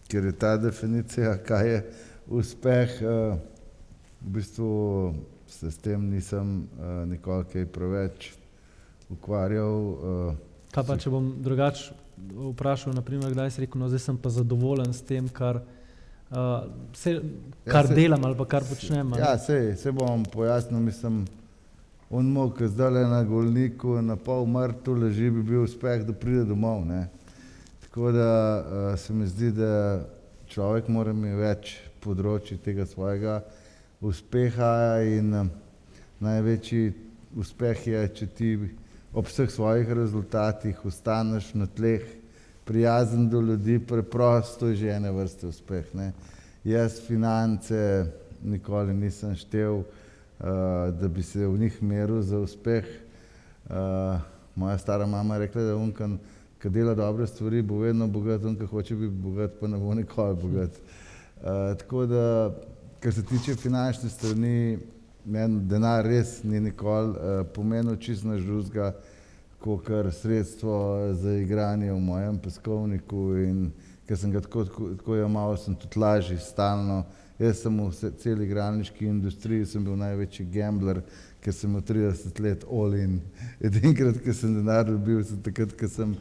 ker je ta definicija, kaj je uspeh. V bistvu se s tem nisem nikoli kaj preveč ukvarjal. Kaj pa, če bom drugače vprašal, naprimer, kdaj si rekel, no zdaj sem pa zadovoljen s tem, kar delam ali pa kar počnem? Ja, se bom pojasnil, mislim, on mok, zdaj na golniku, na pol mrtvu leži, bi bil uspeh, da pride domov, ne. Tako da se mi zdi, da človek mora imeti več področji tega svojega uspeha in največji uspeh je, če ti ob vseh svojih rezultatih ostaneš na tleh, prijazen do ljudi, preprosto je že ene vrste uspeh, ne. Jaz finance nikoli nisem štel, da bi se v njih meril za uspeh. Moja stara mama je rekla, da on, ki dela dobre stvari, bo vedno bogat, on, ki hoče biti bogat, pa ne bo nikoli bogat. Tako da, kar se tiče finančne strani, meni denar res ni nikoli pomenil čisto nič drugega, kakor sredstvo za igranje v mojem peskovniku in ker sem ga tako jemal, sem tudi lažji stalno. Jaz sem v celi igralniški industriji, sem bil največji gambler, ker sem imel 30 let all in. Edinkrat, ker sem denar dobil, sem takrat, ker sem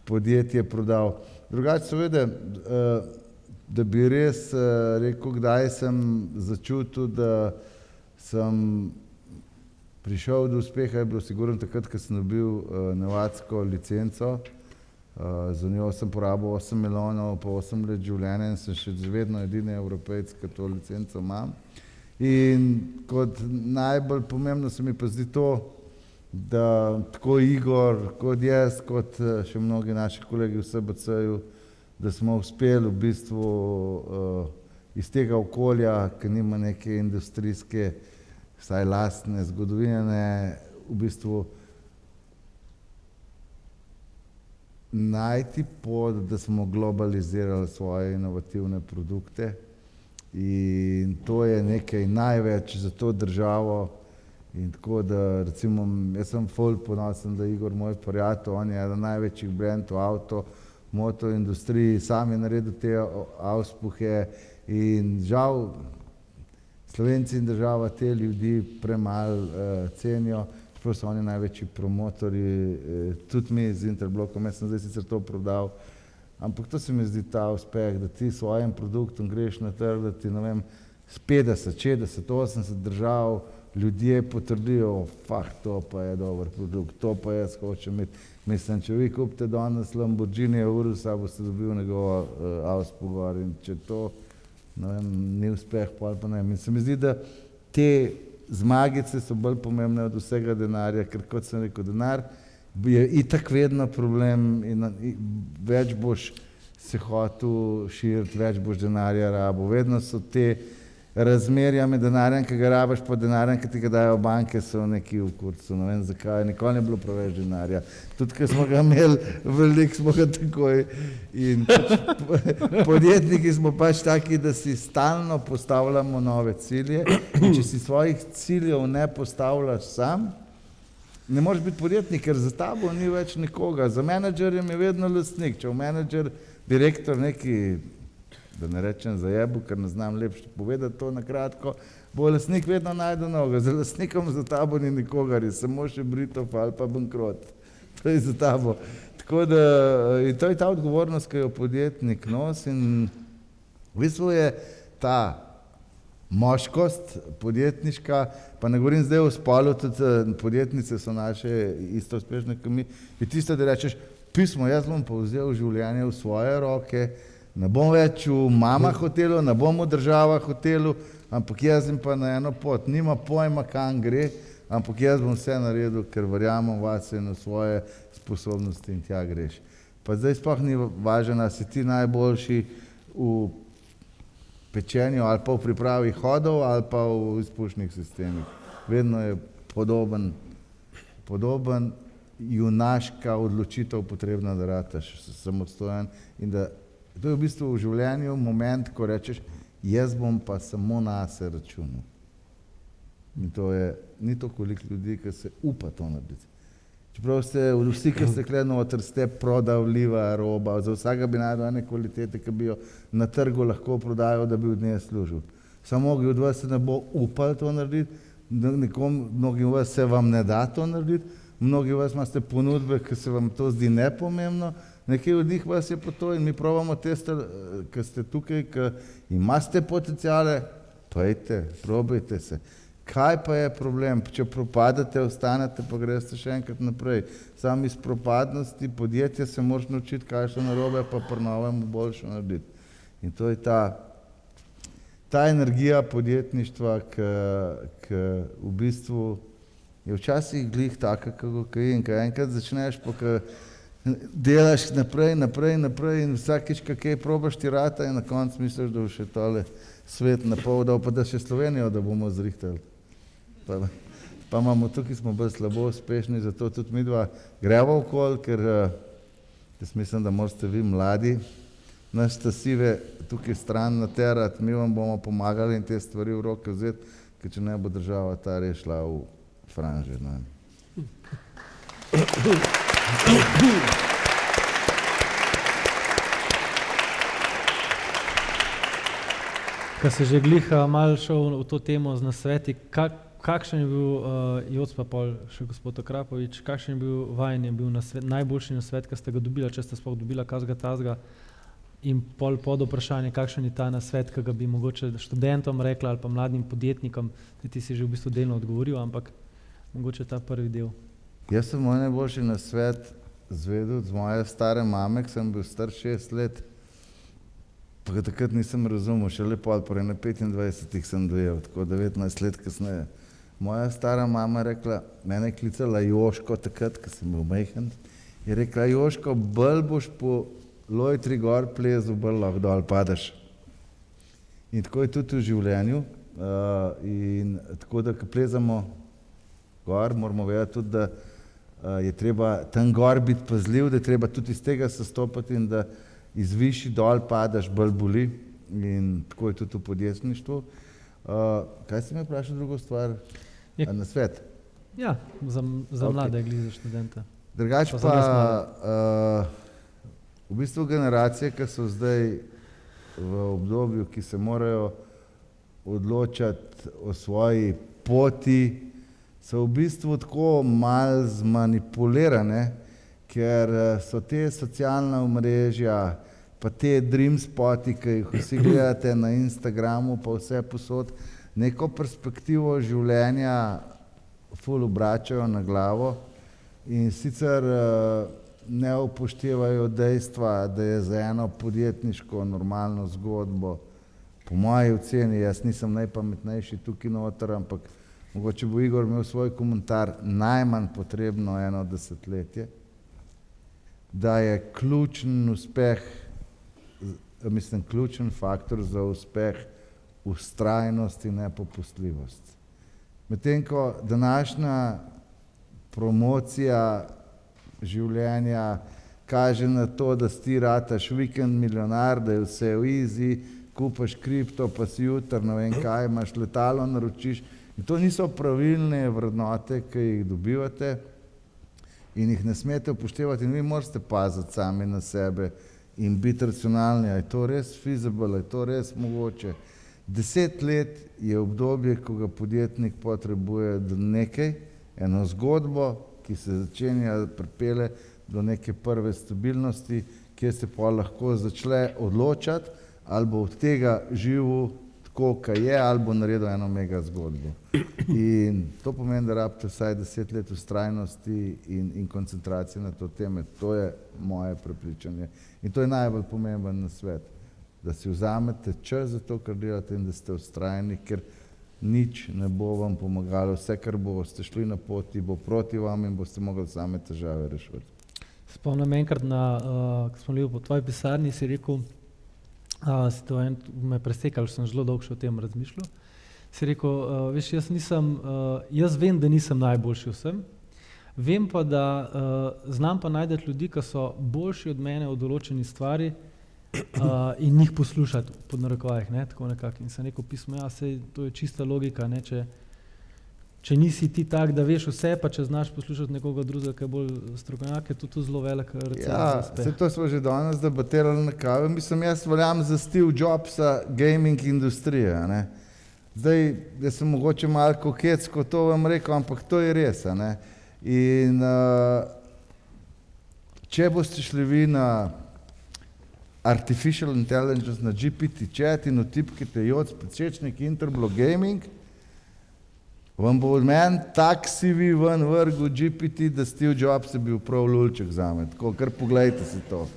podjetje prodal. Drugače seveda, da bi res rekel, kdaj sem začutil, da sem prišel do uspeha, je bilo sigurno takrat, ko sem dobil nevadsko licenco. Za njo sem porabil 8 milijonov, pa 8 let življenja in sem še vedno edini Evropejec, ki to licenco imam. In kot najbolj pomembno se mi pa zdi to, da tako Igor, kot jaz, kot še mnogi naši kolegi v SBC-ju, da smo uspeli v bistvu iz tega okolja, ki nima neke industrijske, vsaj lastne zgodovine, v bistvu najti pot, da smo globalizirali svoje inovativne produkte in to je nekaj največ za to državo in tako da recimo, jaz sem ful ponosen, da Igor, moj prijatelj, on je eden največjih brandov avto, moto industriji, sam je naredil te auspuhe in žal Slovenci in država te ljudi premalo cenijo, čeprav so oni največji promotorji, tudi mi z Interblokom, jaz sem zdaj sicer to prodal, ampak to se mi zdi ta uspeh, da ti svojim produktom greš na trg, da ti, ne vem, s 50, 60, 80 držav ljudje potrdijo, to pa je dober produkt, to pa jaz hočem imeti. Mislim, če vi kupite danes Lamborghini Urusa, boste dobil njegov auspuh gor in če to, ne vem, ni uspeh, pa ne. Mislim, mi zdi, da te zmagice so bolj pomembne od vsega denarja, ker kot sem rekel, denar je itak vedno problem in več boš se hotel širiti, več boš denarja rabil. Vedno so te razmerja med denarjem, ki ga rabiš, pa denarjem, ki ti ga dajo banke, so neki v kurcu. Ne vem zakaj, nikoli ni bilo preveč denarja. Tudi, ker smo ga imeli, veliko smo ga takoj. In podjetniki smo pač taki, da si stalno postavljamo nove cilje. In če si svojih ciljev ne postavljaš sam, ne moreš biti podjetnik, ker za tabo ni več nikoga. Za menedžerjem je vedno lastnik. Če v menedžer, direktor neki, da ne rečem zajebu, ker ne znam lepše povedati to na kratko, bo lastnik vedno najde noga. Za lastnikom za tabo ni nikogar, je samo še Britov ali pa bankrot. To je za tabo. Tako da, in to je ta odgovornost, ki jo podjetnik nosi in V bistvu je ta moškost podjetniška, pa ne govorim zdaj o spolu, tudi podjetnice so naše isto uspešne kot mi, je tisto, da rečeš, pismo, jaz bom pa vzel življenje v svoje roke, ne bom več v mama hotelu, ne bom v država hotelu, ampak jaz jim pa na eno pot, nima pojma, kam gre, ampak jaz bom vse naredil, ker verjamem vase in v svoje sposobnosti in tja greš. Pa zdaj sploh ni važno, si ti najboljši v pečenju ali pa v pripravi hodov ali pa v izpušnih sistemih. Vedno je podoben junaška odločitev potrebna, da rataš samostojen in da to je v bistvu v življenju moment, ko rečeš, jaz bom pa samo na se računal. In to je, ni to koliko ljudi, ki se upa to narediti. Čeprav ste vsi, ki ste tukaj noter, ste prodavljiva roba, za vsega bi našel ene kvalitete, ki bi jo na trgu lahko prodajal, da bi od nje služil. Samo mnogi od vas se ne bo upali to narediti, mnogi od vas se vam ne da to narediti, mnogi od vas imate ponudbe, ki se vam to zdi nepomembno, nekaj od njih vas je pa to in mi probamo teste, ki ste tukaj, ki imate potencijale, pojďte, probajte se. Kaj pa je problem? Če propadate, ostanete, pa greste še enkrat naprej. Sam iz propadnosti podjetja se moraš naučiti, kaj so narobe, pa pri novem boljšo narediti. In to je ta energija podjetništva, ki v bistvu je včasih glih taka, kako kokain, ki enkrat začneš, pa ki delaš naprej in vsakič, kaj probaš ti rata in na koncu misliš, da bo še tole svet napol dal, pa da še Slovenijo, da bomo zrihtali. Pa imamo tukaj, smo bolj slabo uspešni, zato tudi mi dva greva okoli, ker jaz mislim, da morate vi mladi naš stasive tukaj stran naterati, mi vam bomo pomagali in te stvari v roke vzeti, ker če ne bo država ta rešila v franže. Ko se že gliha malo šel v to temo z nasveti, kakšen je bil, Joc pa pol še gospod Akrapovič, kakšen je bil vajen, je bil najboljši nasvet, ki ste ga dobila, če ste sploh dobila kazga tazga, in pol pod vprašanje, kakšen je ta nasvet, ki ga bi mogoče študentom rekla ali pa mladim podjetnikom, ti si že v bistvu delno odgovoril, ampak mogoče ta prvi del. Jaz sem moj najboljši nasvet zvedel z moje stare mame, ki sem bil star 6 let, pa ga takrat nisem razumel, šele pol, na 25 sem dojel, tako 19 let kasneje. Moja stara mama je rekla, mene je klicala Joško takrat, ko sem bil majhen, je rekla, Joško, bolj boš po lojtri gor plezu, bolj lahko dol padaš. In tako je tudi v življenju. In tako da, ko plezamo gor, moramo vedeti tudi, da je treba tam gor biti pazljiv, da je treba tudi iz tega sestopati in da iz višji dol padaš, bolj boli. In tako je tudi v podjetništvu. Kaj si me vprašal drugo stvar? Na svet? Ja, za mlade, za študente. Drugač pa v bistvu generacije, ki so zdaj v obdobju, ki se morajo odločati o svoji poti, so v bistvu tako malo zmanipulirane, ker so te socialna omrežja, pa te dream spoti, ki jih vsi gledate na Instagramu, pa vse posod, neko perspektivo življenja ful obračajo na glavo in sicer ne upoštevajo dejstva, da je za eno podjetniško normalno zgodbo, po moji oceni, jaz nisem najpametnejši tukaj noter, ampak mogoče bo Igor imel svoj komentar, najmanj potrebno 1 desetletje, da je ključen uspeh, ključen faktor za uspeh vztrajnost in nepopustljivost. Medtem ko današnja promocija življenja kaže na to, da si ti rataš vikend milijonar, da je vse v easy, kupaš kripto, pa si jutr, ne vem kaj, imaš letalo, naročiš. In to niso pravilne vrednote, ki jih dobivate in jih ne smete upoštevati in vi morate paziti sami na sebe in biti racionalni, a je to res feasible, a je to res mogoče. 10 let je obdobje, ko ga podjetnik potrebuje do nekaj, eno zgodbo, ki se začenja pripelje do neke prve stabilnosti, kjer se pa lahko začne odločati, ali bo od tega živel tako, kot je, ali bo naredil eno mega zgodbo. In to pomeni, da rabite vsaj 10 let vztrajnosti in koncentracije na to teme. To je moje prepričanje. In to je najbolj pomemben nasvet, da si vzamete čas za to, kar delate in da ste vztrajni, ker nič ne bo vam pomagalo. Vse, kar boste šli na poti, bo proti vam in boste mogli same težave rešiti. Spomnim enkrat, ko smo bili po tvoji pisarni, si rekel, si to me presekal, sem zelo dolgo še o tem razmišljal. Si rekel, veš, jaz vem, da nisem najboljši vsem, vem pa, da znam pa najdeti ljudi, ki so boljši od mene v določeni stvari in njih poslušati, pod narekovajih, ne, tako nekako. In sem rekel pismo, ja, sej, to je čista logika, ne, če nisi ti tak, da veš vse, pa če znaš poslušati nekoga drugega, ki je bolj strokovnjak, je to zelo velik recept za uspeh. Ja, to smo že danes debatirali na kavi. Mislim, jaz verjamem za Steve Jobsa gaming industrije, ne. Zdaj, jaz sem mogoče malo koketsko to vam rekel, ampak to je res, ne. In če boste šli vi na Artificial Intelligence, na GPT chat in vtipkite Joc Pečečnik Interblo Gaming, vam bo od meni tak CV ven vrgel GPT, da Steve Jobs je bil prav lulček zame, tako kar poglejte si to.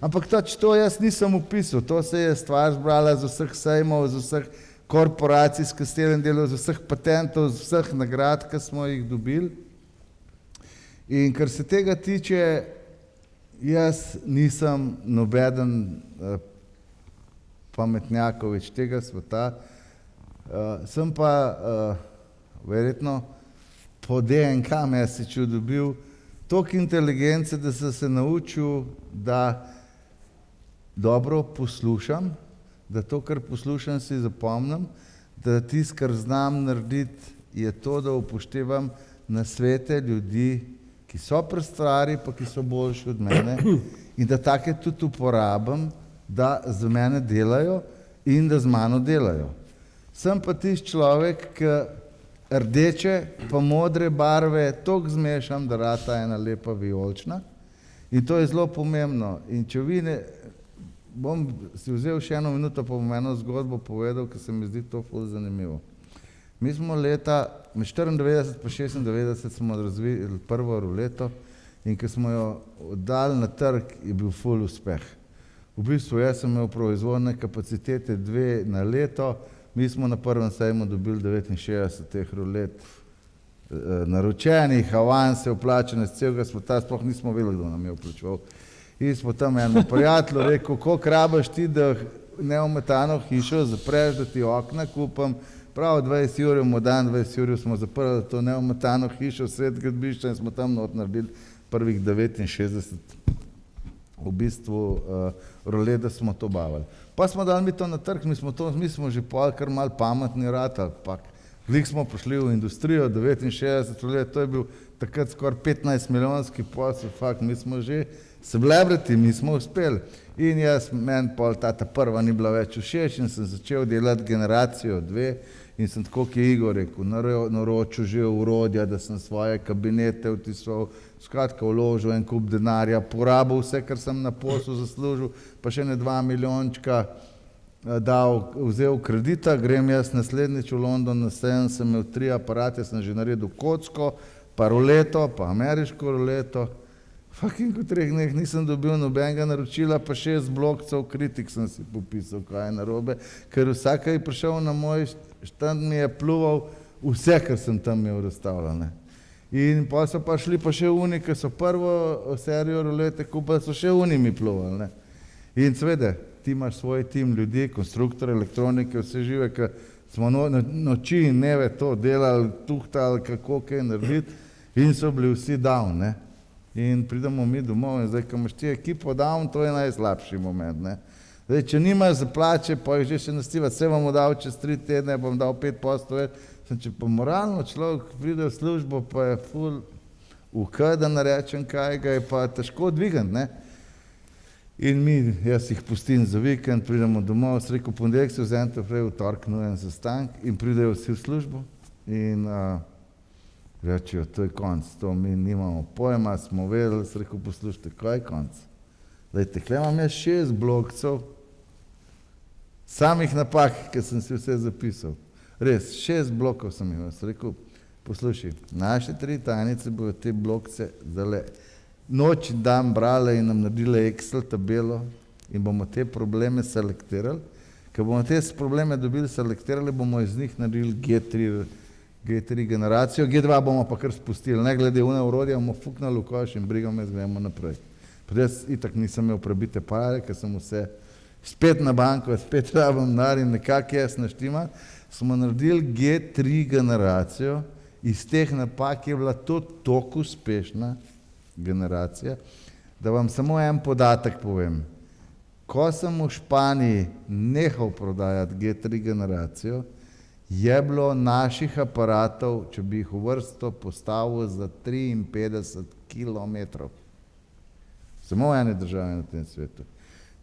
Ampak to jaz nisem opisal, to se je stvar zbrala z vseh sejmov, z vseh korporacij, s katerih delal, z vseh patentov, z vseh nagrad, ki smo jih dobili. In kar se tega tiče, jaz nisem nobeden pametnjakovič tega sveta, sem pa verjetno po DNK mesiču dobil toliko inteligence, da sem se naučil, da dobro poslušam, da to, kar poslušam, si zapomnim, da tisto, kar znam narediti, je to, da upoštevam nasvete ljudi, ki so prestari, pa ki so boljši od mene in da take tudi uporabim, da za mene delajo in da z mano delajo. Sem pa tisti človek, ki rdeče pa modre barve toliko zmešam, da rata ena lepa vijolična in to je zelo pomembno. In če vi ne, bom si vzel še eno minuto, pa bom eno zgodbo povedal, ker se mi zdi to ful zanimivo. Mi smo leta med 94 pa 96 smo razvili prvo ruleto in ko smo jo oddali na trg, je bil ful uspeh. V bistvu jaz sem imel proizvodne kapacitete 2 na leto, mi smo na prvem sejmu dobili 69 teh rulet naročenih, avanse, vplačene z celega sveta, sploh nismo vedeli, kdo nam je vplačeval. In smo tam enemu prijatelju rekel, koliko rabaš ti, da neometano hišo zapreš, da ti okna kupam. Prav 20 ur mu dan, 20 ur smo zaprli to neometano hišo sred gradbišča in smo tam not naredili prvih 69 v bistvu rolet, da smo to bavili. Pa smo dali mi to na trg, mi smo že pol kar malo pametni ratali, pa glih smo prišli v industrijo, 69 rolet, to je bil takrat skoraj 15 milijonski posel, fakt, mi smo že celebrity, mi smo uspeli. In jaz, meni pol ta prva ni bila več všeč in sem začel delati generacijo 2 in sem tako, ki je Igor rekel, naročil že urodja, da sem svoje kabinete vtisal, skratka vložil en kup denarja, porabil vse, kar sem na poslu zaslužil, pa še ne 2 milijončka vzel kredita, grem jaz naslednjič v London na sejem, sem imel 3 aparate, sem že naredil kocko, pa ruleto, pa ameriško ruleto. Fucking v 3 dneh nisem dobil nobenega naročila, pa 6 blokcev kritik sem si popisal, kaj je narobe, ker vsak, ki je prišel na moj štand, mi je pluval vse, kar sem tam imel razstavljene. In pa so pa šli pa še oni, ki so prvo serijo rulete kupili, so še oni mi pluvali, ne. In seveda, ti imaš svoj tim ljudi, konstruktor elektronike, vse žive, ki smo noči in dneve to delali, tuhtali, kako kaj narediti in so bili vsi down, ne. In pridemo mi domov in zdaj, ko imaš ti ekipo down, to je najslabši moment, ne. Zdaj, če nimaš za plače, pa jih že še nastivati, vse vam dal čez 3 tedne, bom dal 5% več, če pa moralno človek pride v službo, pa je ful da narečem kaj, ga je pa težko dvigant, ne. In jaz jih pustim za vikend, pridemo domov, sem rekel, ponedeljek si vzemite prej, v torek nujen sestanek in pridejo vsi v službo in rečejo, to je konc, to mi nimamo pojma, smo vedeli, sem rekel, poslušajte, kaj je konc? Dajte, tukaj imam jaz 6 blokcev, Samih napak, ki sem si vse zapisal. Res, 6 blokov sem imel. Sem rekel, poslušaj, naše 3 tajnice bojo te blokce zdale noč in dan brale in nam naredile Excel tabelo in bomo te probleme selektirali. Ko bomo te probleme dobili selektirali, bomo iz njih naredili G3 generacijo, G2 bomo pa kar spustili. Ne glede v orodje, bomo fuknali v koš in brigom jaz gremo naprej. Pa jaz itak nisem imel prebite pare, ker sem vse spet na banko, spet rabim denar in nekako jaz naštima. Smo naredili G3 generacijo, iz teh napak je bila to toliko uspešna generacija, da vam samo en podatek povem. Ko sem v Španiji nehal prodajati G3 generacijo, je bilo naših aparatov, če bi jih v vrsto postavil za 53 kilometrov. Samo v eni državi na tem svetu.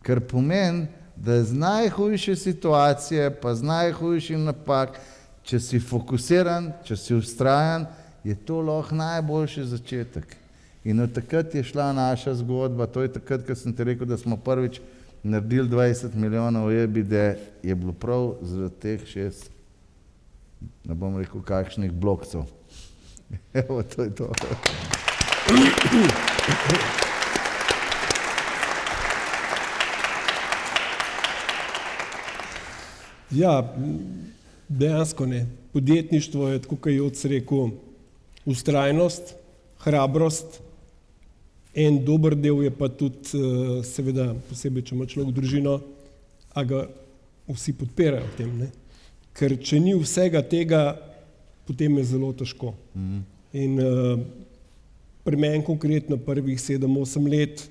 Kar pomeni, da z najhujše situacije, pa z najhujših napak, če si fokusiran, če si vztrajan, je to lahko najboljši začetek. In od takrat je šla naša zgodba, to je takrat, ko sem ti rekel, da smo prvič naredili 20 milijonov EBITDA, je bilo prav zaradi teh 6, ne bom rekel, kakšnih blokcev. Evo, to je to. Ja, dejansko ne. Podjetništvo je, tako kot je Joc rekel, vztrajnost, hrabrost. En dober del je pa tudi, seveda, posebej, če ima človek družino, a ga vsi podpirajo v tem. Ne? Ker če ni vsega tega, potem je zelo težko. In pri meni konkretno prvih 7-8 let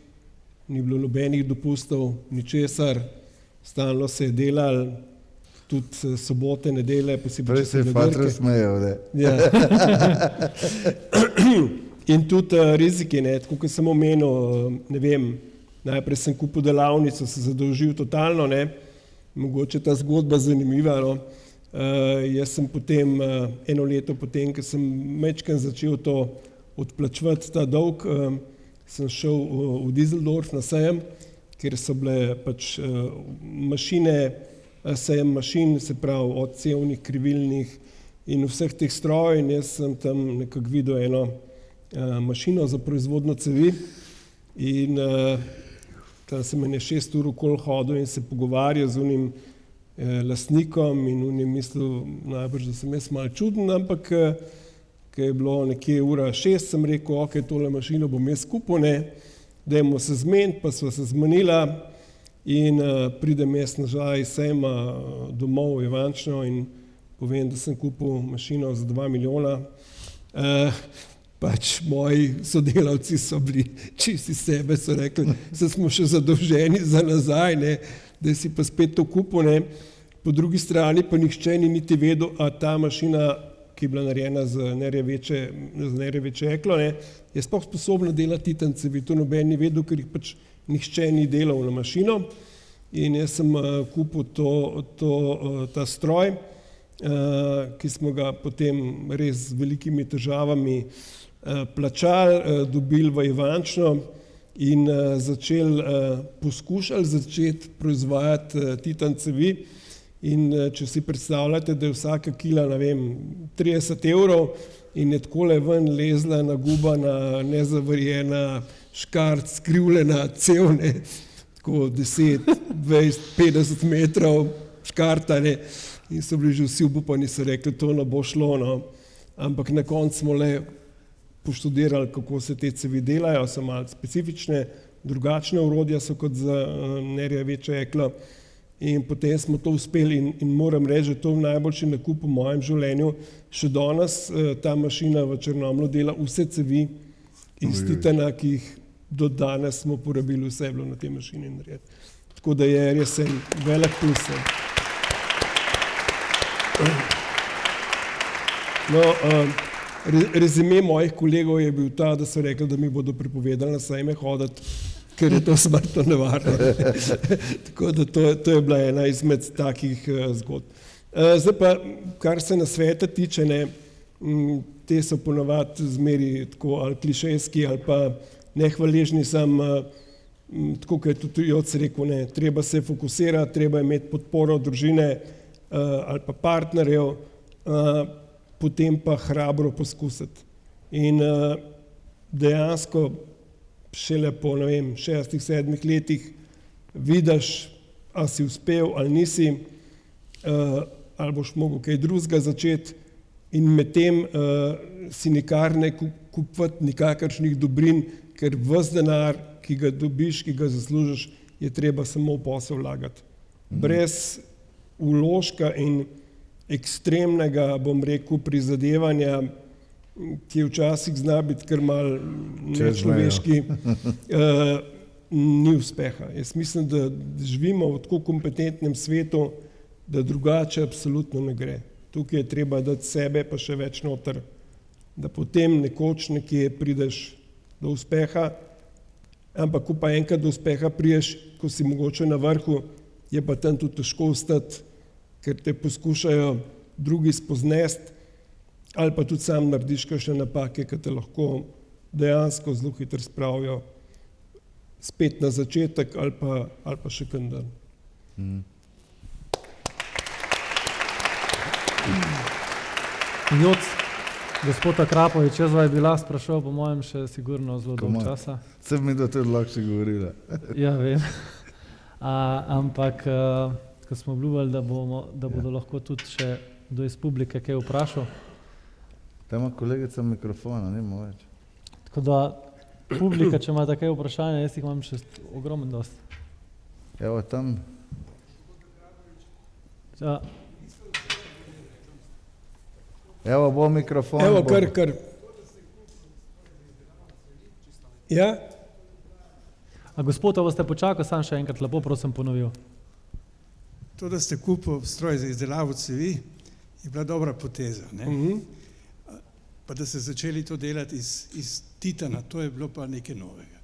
ni bilo nobenih dopustov, ničesar, stalno se je delal, tudi sobote, nedelje, posebej. Prej se je fatra smejal, ne? Ja. In tudi riziki, ne, tako kot sem omenil, ne vem, najprej sem kupil delavnico, se zadolžil totalno, ne, mogoče ta zgodba zanimiva, no. Jaz sem potem, eno leto potem, ko sem majčkeno začel to odplačevati ta dolg, sem šel v Düsseldorf na sejem, kjer so bile pač mašine, sejem mašin, se pravi od cevnih, krivilnih in vseh teh strojev, in jaz sem tam nekako videl eno mašino za proizvodno cevi in tam sem 6 ur okoli hodil in se pogovarjal z unim lastnikom in unim mislil najbrž, da sem jaz malo čuden, ampak ko je bilo nekje 5:00, sem rekel, ok, tole mašino bom jaz kupil, ne, dajmo se zmeniti, pa sva se zmenila in pridem jaz nazaj iz sejma domov v Ivančno in povem, da sem kupil mašino za 2 milijona. Pač moji sodelavci so bili čisti sebe, so rekli, da smo še zadolženi za nazaj, ne, da si pa spet to kupil, ne. Po drugi strani pa nihče ni niti vedel, a ta mašina, ki je bila narejena z nerjaveče jeklo, ne, je sploh sposobna delati titancevi. To noben ni vedel, ker jih pač nihče ni delal na mašino. In jaz sem kupil ta stroj, ki smo ga potem res z velikimi težavami plačali, dobili v Ivančno in poskušali začeti proizvajati titancevi. In če si predstavljate, da je vsaka kila, ne vem, 30 evrov in je takole ven lezla nagubana, nezavarjena, škart, skrivljena, cevne, tako 10, 20, 50 metrov škartane in so bili že vsi obupani, so rekli, to ne bo šlo, no. Ampak na koncu smo le poštudirali, kako se te cevi delajo, so malo specifične, drugačne orodja so kot za nerjaveče jeklo. In potem smo to uspeli in moram reči, da to je najboljši nakup v mojem življenju. Še danes ta mašina v Črnomlju dela vse cevi iz titana, ki jih do danes smo porabili, vse je bilo na tej mašini narediti. Tako da je res en velik plus. No, rezime mojih kolegov je bil ta, da so rekli, da mi bodo prepovedali na sejme hoditi, ker je to smrtno nevarno. Tako da to je bila ena izmed takih zgodb. Zdaj pa, kar se nasveta tiče, ne, te so ponavadi zmeri tako ali klišejski ali pa nehvaležni, sam tako kot je tudi Joc rekel, ne, treba se fokusirati, treba imeti podporo družine ali pa partnerjev, potem pa hrabro poskusiti. In dejansko šele po, ne vem, 6-7 letih vidiš, a si uspel ali nisi, ali boš mogel kaj drugega začeti, in medtem si nikar ne kupiti nikakršnih dobrin, ker ves denar, ki ga dobiš, ki ga zaslužiš, je treba samo v posel vlagati. Brez vložka in ekstremnega, bom rekel, prizadevanja, ki včasih zna biti kar malo nečloveški, ni uspeha. Jaz mislim, da živimo v tako kompetentnem svetu, da drugače absolutno ne gre. Tukaj je treba dati sebe pa še več noter, da potem nekoč nekje prideš do uspeha, ampak ko pa enkrat do uspeha priješ, ko si mogoče na vrhu, je pa tam tudi težko ostati, ker te poskušajo drugi spoznesti, ali pa tudi sam narediš kakšne napake, ki te lahko dejansko zelo hitro spravijo spet na začetek ali pa še kaj dan. Joc, gospod Akrapovič, jaz vas bi lahko sprašal, po mojem še sigurno zelo dolgo časa. Se mi da tudi lahko še govorila. Ja, vem. Ampak, ko smo obljubili, da bodo lahko tudi še kdo iz publike kaj vprašal. Tam ima kolegica mikrofona, nima več. Tako da, publika, če imate kaj vprašanja, jaz jih imam še ogromen dost. Evo tam. Ja. Evo bo mikrofon. Evo, kar. Ja? A gospod, a boste počakali, sam še enkrat lepo prosim ponovil. To, da ste kupil stroj za izdelavo cevi, je bila dobra poteza. Ne? Pa da ste začeli to delati iz titana, to je bilo pa nekaj novega.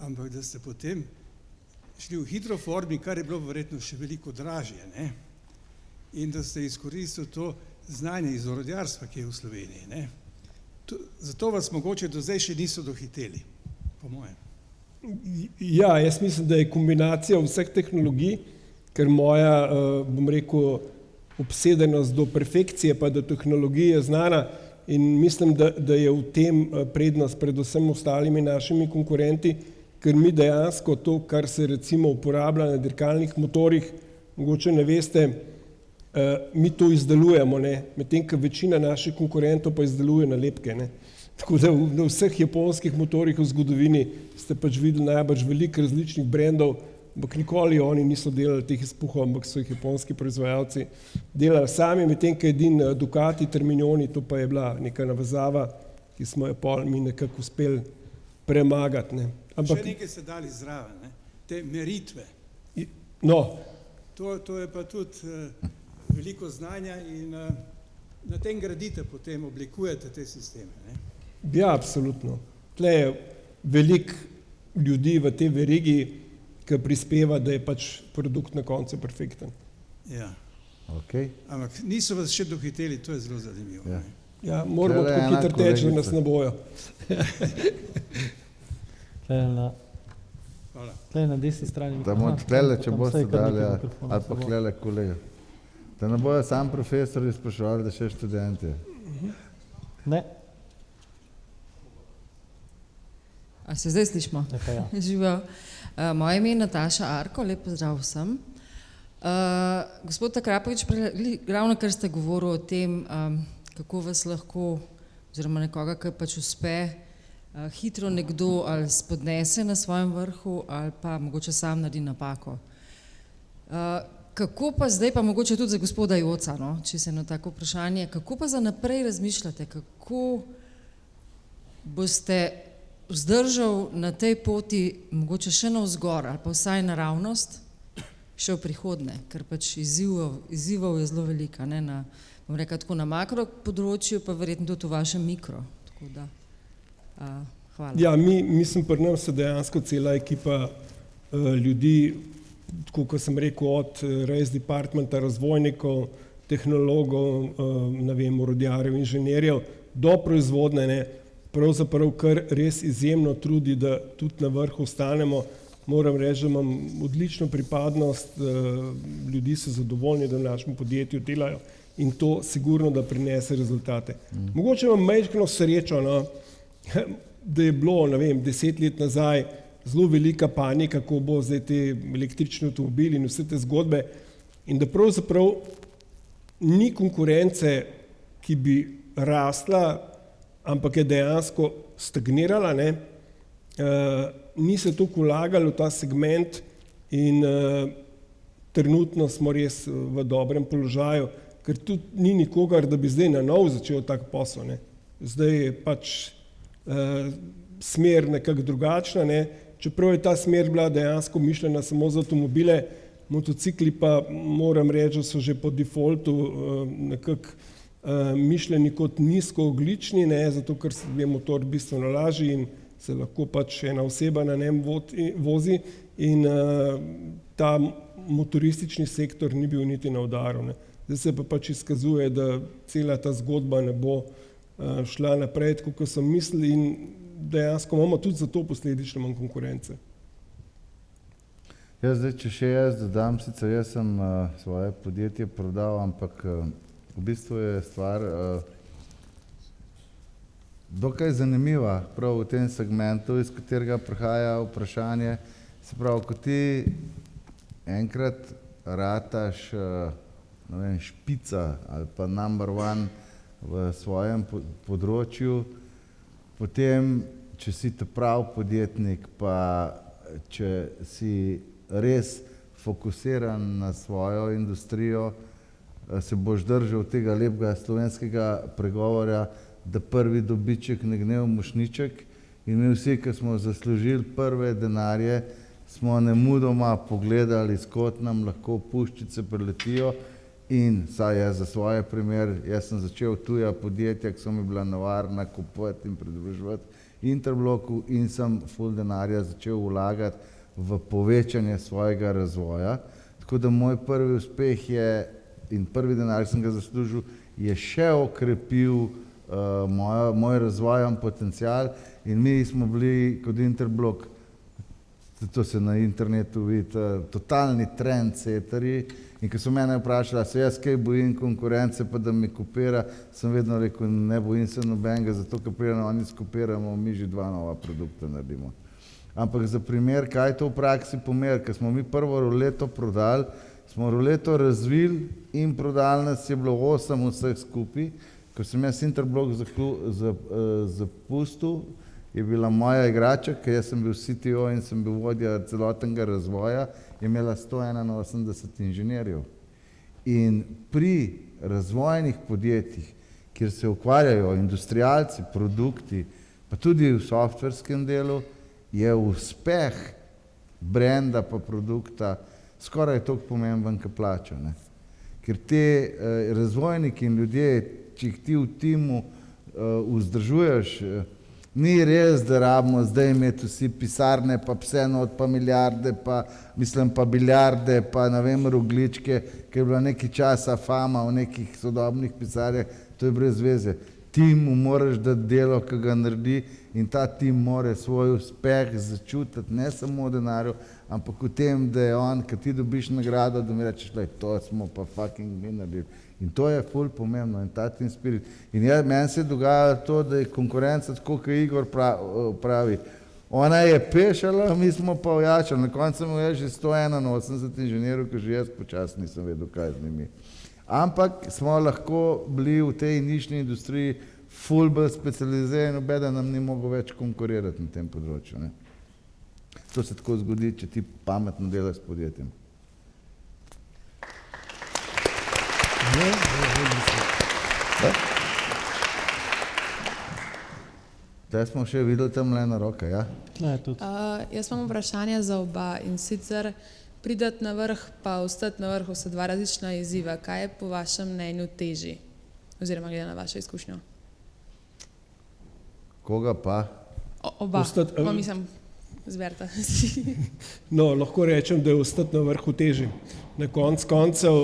Ampak da ste potem šli v hidroformi, kar je bilo verjetno še veliko dražje, ne? In da ste izkoristili to znanje iz orodjarstva, ki je v Sloveniji. Ne? Zato vas mogoče do zdaj še niso dohiteli, po mojem. Ja, jaz mislim, da je kombinacija vseh tehnologij, ker moja, bom rekel, obsedenost do perfekcije pa do tehnologije je znana, in mislim, da je v tem prednost predvsem ostalimi našimi konkurenti, ker mi dejansko to, kar se recimo uporablja na dirkalnih motorjih, mogoče ne veste, mi to izdelujemo, ne? Medtem ko večina naših konkurentov pa izdeluje nalepke. Ne? Tako da na vseh japonskih motorjih v zgodovini ste pač videli najbrž veliko različnih brendov, ampak nikoli oni niso delali teh izpuhov, ampak so jih japonski proizvajalci delali sami, medtem ko edin Ducati Terminioni, to pa je bila neka navezava, ki smo jo pol mi nekako uspeli premagati. Ne? Ampak, še nekaj ste dali zraven, ne? Te meritve. No. To je pa tudi veliko znanja in na tem gradite potem, oblikujete te sisteme. Ne? Ja, absolutno. Tle je veliko ljudi v tej verigi, ki prispeva, da je pač produkt na koncu perfekten. Ja. Okay. Ampak niso vas še dohiteli, to je zelo zanimivo. Ja, ja, moramo tako hitro teči, da nas ne bojo. Tle na desni strani. Tlele, če boste dali, ali pa klele kolega. Da ne bojo sam profesori spraševali, da še študenti. Ne. A se zdaj slišimo? Ja. Živijo. Moje ime je Nataša Arko, lep pozdrav vsem. Gospod Akrapovič, ravno kar ste govorili o tem, kako vas lahko, oziroma nekoga, ki pač uspe, hitro nekdo ali spodnese na svojem vrhu ali pa mogoče sam naredi napako. Kako pa zdaj, pa mogoče tudi za gospoda Joca, no, če se na tako vprašanje, kako pa za naprej razmišljate, kako boste vzdržal na tej poti mogoče še navzgor ali pa vsaj naravnost še v prihodnje, ker pač izzivov je zelo velika, ne, na, bom rekla, tako na makro področju, pa verjetno tudi v vašem mikro. Tako da, hvala. Ja, mislim, pri nas se dejansko cela ekipa ljudi, tako kot sem rekel, od race departmenta, razvojnikov, tehnologov, ne vem, orodjarjev, inženirjev, do proizvodne, ne, pravzaprav kar res izjemno trudi, da tudi na vrhu ostanemo. moram reči, da imam odlično pripadnost, ljudi so zadovoljni, da v našem podjetju delajo in to sigurno, da prinese rezultate. Mogoče imam majhno srečo, no, da je bilo, ne vem, 10 let nazaj zelo velika panika, kako bo zdaj te električni avtomobili in vse te zgodbe in da pravzaprav ni konkurence, ki bi rasla, ampak je dejansko stagnirala, ne. Ni se toliko vlagalo v ta segment in trenutno smo res v dobrem položaju, ker tudi ni nikogar, da bi zdaj na novo začel tak posel, ne. Zdaj je pač smer nekako drugačna, ne. Čeprav je ta smer bila dejansko mišljena samo za avtomobile, motocikli pa moram reči, da so že po defaultu nekako mišljeni kot nizkoogljični, ne, zato ker je motor bistveno lažji in se lahko pač ena oseba na njem vozi in ta motoristični sektor ni bil niti na udaru, ne. Zdaj se pa pač izkazuje, da cela ta zgodba ne bo šla naprej, tako kot sem mislil in dejansko imamo tudi zato posledično manj konkurence. Ja, zdaj, če še jaz dodam, sicer jaz sem svoje podjetje prodal, ampak v bistvu je stvar dokaj zanimiva, prav v tem segmentu, iz katerega prihaja vprašanje. Se pravi, ko ti enkrat rataš, ne vem, špica ali pa number one v svojem področju, potem, če si ta prav podjetnik, pa če si res fokusiran na svojo industrijo, se boš držal tega lepega slovenskega pregovora, da prvi dobiček ne gnev mošnjiček in mi vsi, ki smo zaslužili prve denarje, smo nemudoma pogledali, skot nam lahko puščice priletijo in saj jaz za svoje primer, jaz sem začel tuja podjetja, ki so mi bila nevarna kupovati in pridruževati Interbloku in sem ful denarja začel vlagati v povečanje svojega razvoja. Tako da moj prvi uspeh je in prvi denar, ki sem ga zaslužil, je še okrepil moj razvojen potencial in mi smo bili kot Interblok, to se na internetu vidi, totalni trendsetterji in ko so mene vprašali, se jaz kaj bojim konkurence, pa da mi kopira, sem vedno rekel, ne bojim se nobenega, zato ker preden oni skopiramo, mi že 2 nova produkta naredimo. Ampak za primer, kaj to v praksi pomeni, ker smo mi prvo ruleto prodali, smo ruleto razvili in prodali nas je bilo 8 vseh skupaj. Ko sem jaz Interblok zapustil, je bila moja igrača, ker jaz sem bil CTO in sem bil vodja celotnega razvoja, je imela 181 inženirjev. In pri razvojnih podjetjih, kjer se ukvarjajo industrialci, produkti, pa tudi v softverskem delu, je uspeh brenda pa produkta skoraj toliko pomemben, kot plača, ne. Ker te razvojniki in ljudje, če jih ti v timu vzdržuješ, ni res, da rabimo zdaj imeti vsi pisarne, pa pse not, pa milijarde, pa mislim pa biljarde, pa ne vem, rogličke, ker je bila nekaj časa fama v nekih sodobnih pisarjah, to je brez veze. Timu moraš dati delo, ki ga naredi in ta tim mora svoj uspeh začutiti, ne samo v denarju, ampak v tem, da je on, ko ti dobiš nagrado, da mi rečeš, to smo pa fucking mi naredili. In to je ful pomembno in ta team spirit. In meni se dogaja to, da je konkurenca, tako kot Igor pravi, ona je pešala, mi smo pa ojačali. Na koncu sem imel že 181 inženirjev, ki že jaz počasno nisem vedel, kaj z njimi. Ampak smo lahko bili v tej nišni industriji ful bolj specializirani, nobeden nam ni mogel več konkurirati na tem področju, ne. To se tako zgodi, če ti pametno delaš s podjetjem. Zdaj smo še videli tam le na roke, ja? Ne, tudi. Jaz imam vprašanje za oba in sicer prideti na vrh pa ostati na vrhu so 2 različna izziva. Kaj je po vašem mnenju težji? Oziroma glede na vašo izkušnjo? Koga pa? Oba, pa mislim, zberta. No, lahko rečem, da je ostati na vrhu težje. Na koncu koncev,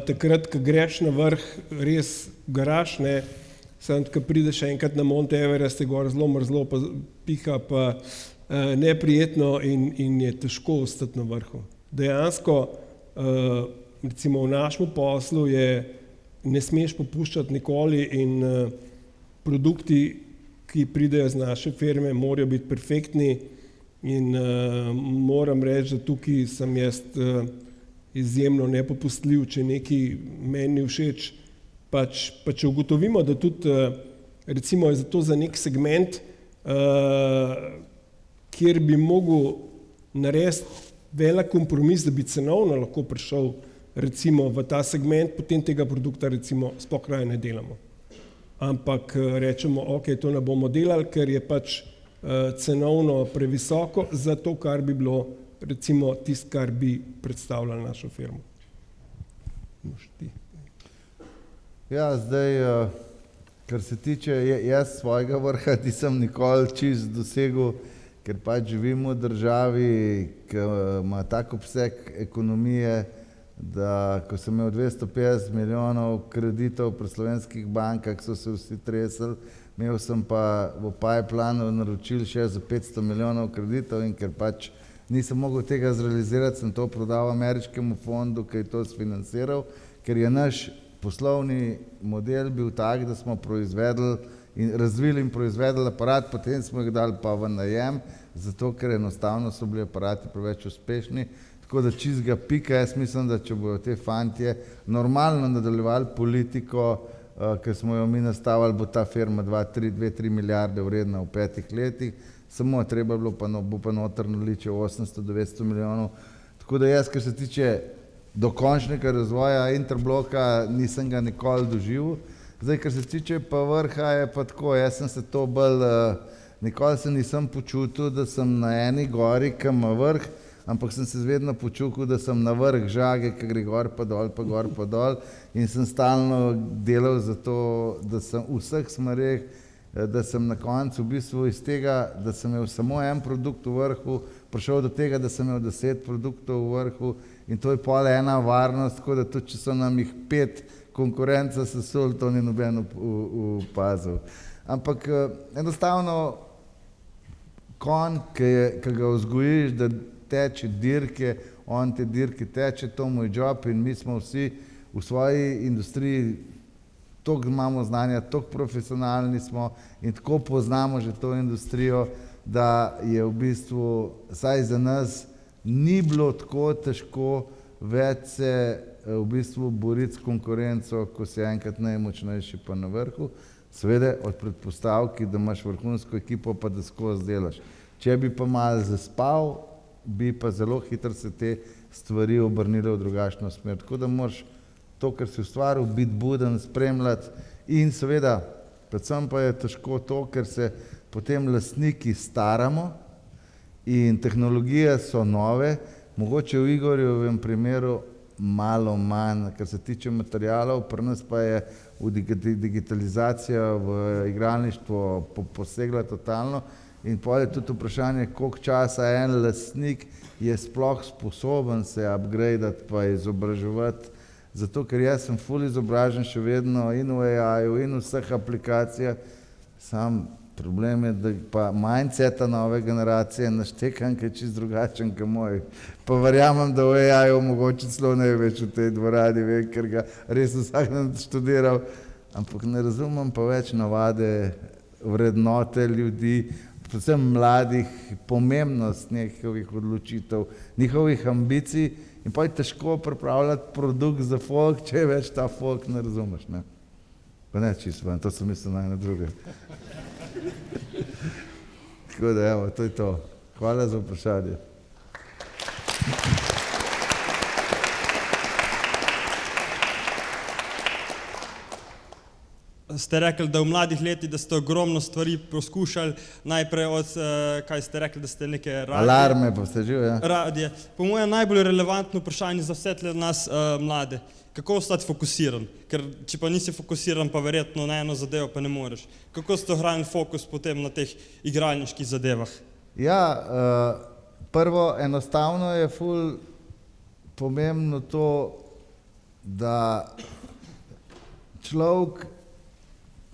takrat, ko greš na vrh, res garaš, ne, samo ko prideš enkrat na Mount Everest, je gor zelo mrzlo, pa piha, pa neprijetno in je težko ostati na vrhu. Dejansko, recimo v našem poslu ne smeš popuščati nikoli in produkti, ki pridejo z naše firme, morajo biti perfektni in moram reči, da tukaj sem jaz izjemno nepopustljiv, če nekaj meni všeč, pa če ugotovimo, da tudi recimo je zato za nek segment, kjer bi mogel narediti velik kompromis, da bi cenovno lahko prišel recimo v ta segment, potem tega produkta recimo sploh raje ne delamo. Ampak rečemo, ok, to ne bomo delali, ker je pač cenovno previsoko za to, kar bi bilo recimo tisto, kar bi predstavljalo našo firmo. Ja, zdaj, kar se tiče, jaz svojega vrha nisem nikoli čist dosegel, ker pač živimo v državi, ki ima tak obseg ekonomije, da ko sem imel 250 milijonov kreditov pri slovenskih bankah, so se vsi tresli, imel sem pa v pipelineu naročil še za 500 milijonov kreditov in ker pač nisem mogel tega zrealizirati, sem to prodal ameriškemu fondu, ki je to sfinanciral, ker je naš poslovni model bil tak, da smo proizvedli in razvili in proizvedli aparat, potem smo jih dali pa v najem, zato ker enostavno so bili aparati preveč uspešni. Tako da čistega pika, jaz mislim, da če bojo te fantje normalno nadaljevali politiko, ker smo jo mi nastavili, bo ta firma 2-3 milijarde vredna v 5 letih, samo treba bilo bo pa noter naliče 800-900 milijonov. Tako da jaz, kar se tiče dokončnega razvoja Interbloka, nisem ga nikoli doživel. Zdaj, kar se tiče pa vrha, je pa tako, jaz sem se to bolj, nikoli se nisem počutil, da sem na eni gori, ki ima vrh, ampak sem se vedno počutil, da sem na vrh žage, ki gre gor pa dol, pa gor pa dol in sem stalno delal za to, da sem v vseh smereh, da sem na koncu v bistvu iz tega, da sem imel samo en produkt v vrhu, prišel do tega, da sem imel 10 produktov v vrhu in to je pol ena varnost, tako da tudi, če so nam jih 5 konkurenca sesuli, to ni noben opazil. Ampak enostavno konj, ki ga vzgojiš, da teče dirke, on te dirke teče, to moj job in mi smo vsi v svoji industriji, toliko imamo znanja, toliko profesionalni smo in tako poznamo že to industrijo, da je v bistvu, saj za nas ni bilo tako težko več se v bistvu boriti s konkurenco, ko si enkrat najmočnejši pa na vrhu, seveda od predpostavki, da imaš vrhunsko ekipo pa da skozi delaš. Če bi pa malo zaspal, bi pa zelo hitro se te stvari obrnile v drugačno smer. Tako da moraš to, kar si ustvaril, biti buden, spremljati in seveda, predvsem pa je težko to, ker se potem lastniki staramo in tehnologije so nove, mogoče v Igorjevem primeru malo manj, kar se tiče materialov, pri nas pa je digitalizacija v igralništvo posegla totalno. In potem je tudi vprašanje, koliko časa en lastnik je sploh sposoben se upgradati pa izobraževati, zato ker jaz sem ful izobražen še vedno in v AI-ju in v vseh aplikacijah, sam problem je, da pa mindseta nove generacije naštekam, ki je čist drugačen kot moj. Pa verjamem, da v AI-ju mogoče celo največ v tej dvorani, ker ga res vsak dan študiral, ampak ne razumem pa več navade, vrednote ljudi, predvsem mladih, pomembnost njihovih odločitev, njihovih ambicij in pa je težko pripravljati produkt za folk, če več ta folk ne razumeš. Ne? Pa ne čisto, to sem mislil na eno druge. Tako da, evo, to je to. Hvala za vprašanje. Ste rekli, da v mladih letih, da ste ogromno stvari poskušali, najprej od, kaj ste rekli, da ste neke radije. Alarme pa ste živ, ja. Radije. Po mojem najbolj relevantno vprašanje za vse tle nas mlade. Kako ostati fokusiran? Ker če pa nisi fokusiran, pa verjetno na eno zadevo pa ne moreš. Kako ste ohranili fokus potem na teh igralniških zadevah? Ja, prvo, enostavno je ful pomembno to, da človek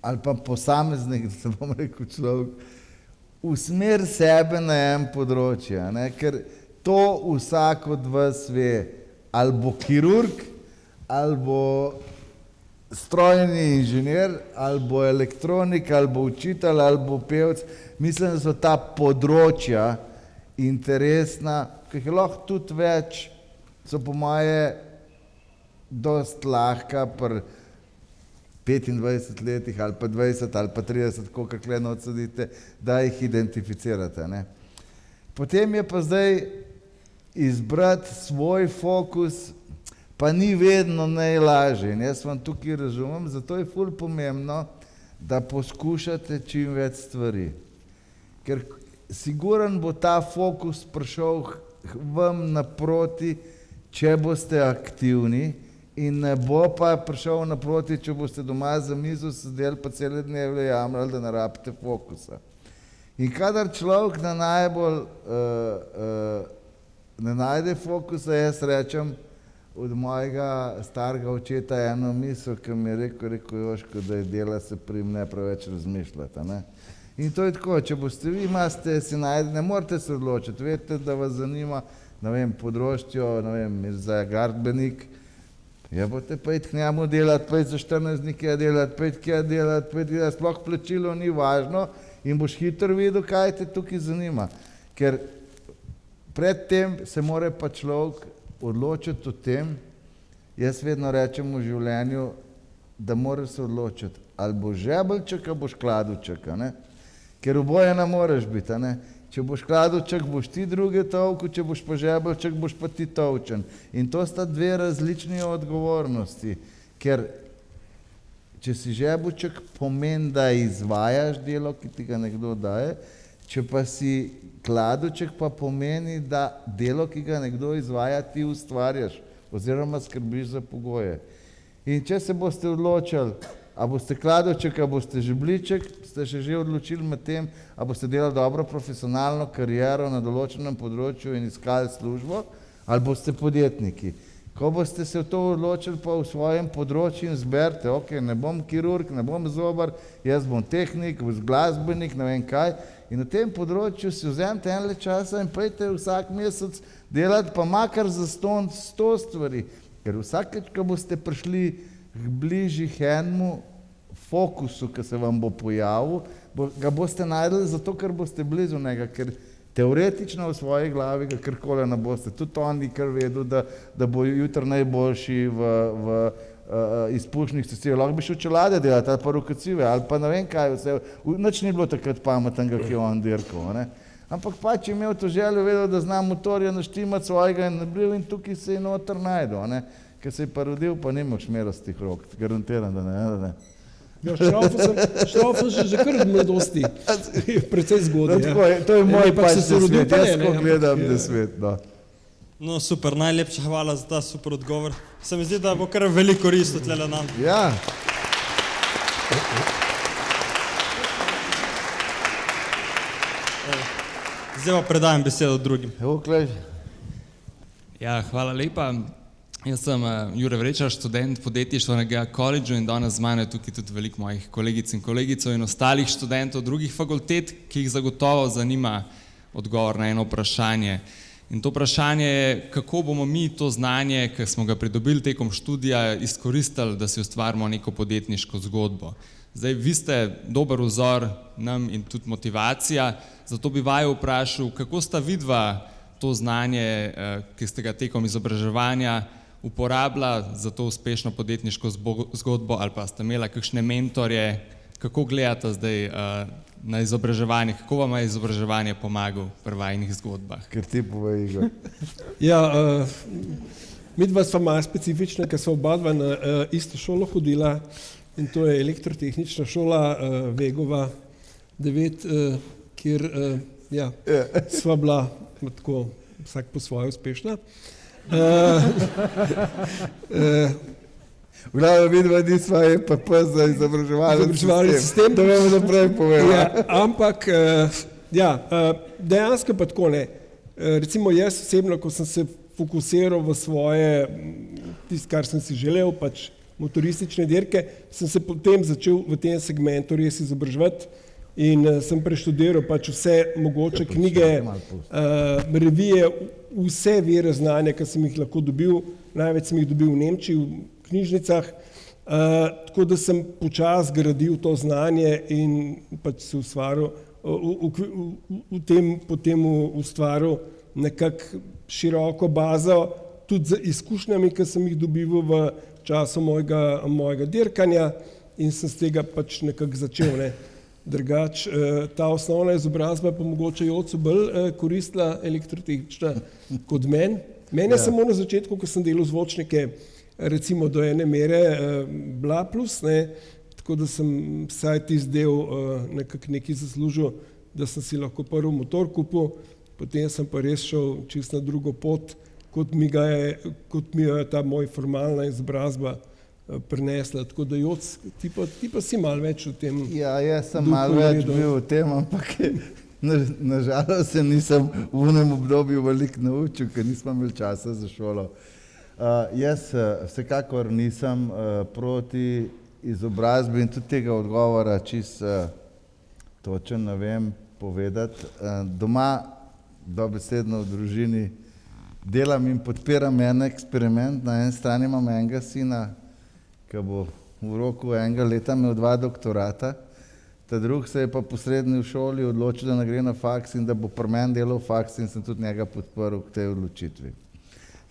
ali pa posameznik, da se bom rekel človek, usmeri sebe na en področje, ne? Ker to vsak od vas ve, ali bo kirurg, ali bo strojni inženir, ali bo elektronik, ali bo učitelj, ali bo pevec. Mislim, da so ta področja interesna, ki jih je lahko tudi več, so po moje dost lahka pri 25 letih ali pa 20 ali pa 30, koliko kle noč sedite, da jih identificirate, ne. Potem je pa zdaj izbrati svoj fokus, pa ni vedno najlažje. In jaz vam tukaj razumem, zato je ful pomembno, da poskušate čim več stvari. Ker siguren bo ta fokus prišel vam naproti, če boste aktivni, in ne bo pa prišel naproti, če boste doma za mizo sedeli pa cele dneve jamrali, da ne rabite fokusa. In kadar človek ne najde fokusa, jaz rečem od mojega starega očeta eno misel, ki mi je rekel, Jožko, da je dela se prim ne preveč razmišljati, ne. In to je tako, če boste vi ne morate se odločiti, vedite, da vas zanima, ne vem, področje, ne vem, za gradbenik, ja, boste pa iti k njemu delati, pa iti za 14 dni kje delati, pa iti kje delati, sploh plačilo ni važno in boš hitro videl, kaj te tukaj zanima. Ker predtem se mora pa človek odločiti o tem, jaz vedno rečem v življenju, da mora se odločiti, ali boš žebeljček, ali boš kladuček, ne? Ker oboje ne moreš biti, ne? Če boš kladuček, boš ti druge tolkel, če boš pa žebeljček, boš pa ti tolčen. In to sta dve različni odgovornosti, ker če si žebeljček, pomeni, da izvajaš delo, ki ti ga nekdo daje, če pa si kladuček, pa pomeni, da delo, ki ga nekdo izvaja, ti ustvarjaš oziroma skrbiš za pogoje. In če se boste odločili, a boste kladuček, a boste žebljiček, ste že odločili med tem, a boste delali dobro profesionalno kariero na določenem področju in iskali službo, ali boste podjetniki. Ko boste se v to odločili pa v svojem področju in zberite, ok, ne bom kirurg, ne bom zobar, jaz bom tehnik, glasbenik, ne vem kaj, in na tem področju si vzemite enle časa in pojdite vsak mesec delati pa makar za 100 stvari, ker vsakeč, ko boste prišli bližji enemu fokusu, ki se vam bo pojavil, ga boste najdeli zato, ker boste blizu njega, ker teoretično v svoji glavi ga karkoli ne boste. Tudi on ni kar vedel, da bo jutri najboljši v izpušnih sistemih. Lahko bi šel čelade delati, ali pa rokacive, ali pa ne vem kaj vse. Nič ni bilo takrat pametnega, ki je on dirkal, ne. Ampak pač je imel to željo, vedel, da zna motorja naštimati svojega in tukaj se je noter najdel, ne. Ker se je pa rodil, pa nimaš šmerastih rok, garantiram, da ne. Ja, šraufen že kar v mladosti, precej zgodaj. To je moj pač svet, jaz ko gledam na svet. No super, najlepša hvala za ta super odgovor. Se mi zdi, da bo kar veliko korist tlele nam. Ja. Zdaj pa predajam besedo drugim. Ja, hvala lepa. Jaz sem Jure Vrečar, študent podjetništva na GEA Collegeu in danes z mano je tukaj tudi veliko mojih kolegic in kolegicov in ostalih študentov drugih fakultet, ki jih zagotovo zanima odgovor na eno vprašanje. In to vprašanje je, kako bomo mi to znanje, ki smo ga pridobili tekom študija, izkoristili, da si ustvarimo neko podjetniško zgodbo. Zdaj, vi ste dober vzor nam in tudi motivacija, zato bi vaju vprašal, kako sta vidva to znanje, ki ste ga tekom izobraževanja uporabila za to uspešno podjetniško zgodbo ali pa ste imela kakšne mentorje, kako gledate zdaj na izobraževanje, kako vam je izobraževanje pomagal pri vajinih zgodbah? Ker ti povej, Igor. Ja, midva sva malo specifična, ker sva oba dva na isto šolo hodila in to je elektrotehnična šola Vegova 9, kjer sva bila tako vsak po svoje uspešna. V glavnem vidva nisva EPP za izobraževalni sistem, da vam naprej povem. Ampak, dejansko pa tako ne. Recimo jaz osebno, ko sem se fokusiral v svoje, tisto, kar sem si želel, pač motoristične dirke, sem se potem začel v tem segmentu res izobraževati in sem preštudiral pač vse mogoče knjige, revije, vse vire znanja, ki sem jih lahko dobil, največ sem jih dobil v Nemčiji, v knjižnicah, tako da sem počasi gradil to znanje in pač se ustvaril, potem ustvaril nekako široko bazo, tudi z izkušnjami, ki sem jih dobival v času mojega dirkanja in sem z tega pač nekako začel. Ne. Drugač, ta osnovna izobrazba pa mogoče Jocu bolj koristila elektrotehnična kot meni. Meni je samo na začetku, ko sem delal zvočnike, recimo do ene mere bila plus, ne, tako da sem vsaj tisti del nekako nekaj zaslužil, da sem si lahko prvi motor kupil, potem sem pa res šel čisto na drugo pot, kot mi je ta moj formalna izobrazba prinesla. Tako da Joc, ti pa si malo več v tem. Ja, jaz sem malo več bil v tem, ampak nažalost se nisem v unem obdobju veliko naučil, ker nismo imeli časa za šolo. Jaz vsekakor nisem proti izobrazbi in tudi tega odgovora čisto točen ne vem povedati. Doma dobesedno v družini delam in podpiram en eksperiment. Na eni strani imam enega sina, ki bo v roku enega leta imel 2 doktorata, ta drug se je pa po srednji šoli odločil, da ne gre na faks in da bo pri meni delal faks in sem tudi njega podprl k tej odločitvi.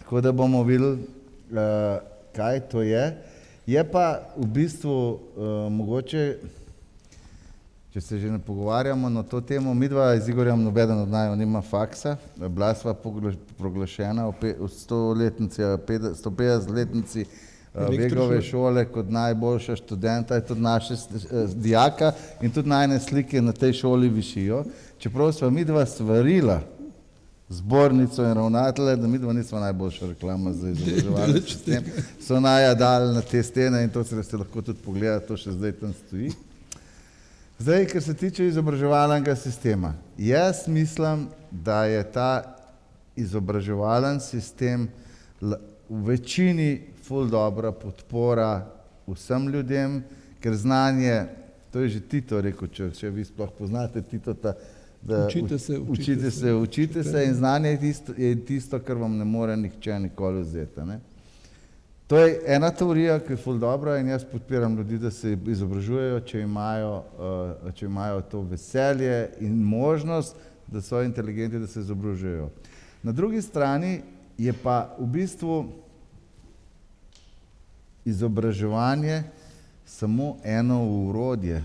Tako da bomo videli, kaj to je. Je pa v bistvu mogoče, če se že ne pogovarjamo na to temo, midva z Igorjem nobeden od naju nima faksa, bila sva proglašena v 150-letnici Vegove šole kot najboljša študenta, je tudi naše dijaka in tudi najne slike na tej šoli višijo. Čeprav sva midva svarila zbornico in ravnatelje, da midva nisva najboljša reklama za izobraževalni sistem, so naja dali na te stene in to se lahko tudi pogleda, to še zdaj tam stoji. Zdaj, kar se tiče izobraževalnega sistema, jaz mislim, da je ta izobraževalen sistem v večini ful dobra podpora vsem ljudem, ker znanje, to je že Tito rekel, če vi sploh poznate Titota, da učite se in znanje je tisto, kar vam ne more nihče nikoli vzeti. Ne? To je ena teorija, ki je ful dobra in jaz podpiram ljudi, da se izobražujejo, če imajo to veselje in možnost, da so inteligentni, da se izobražujejo. Na drugi strani je pa v bistvu izobraževanje samo eno orodje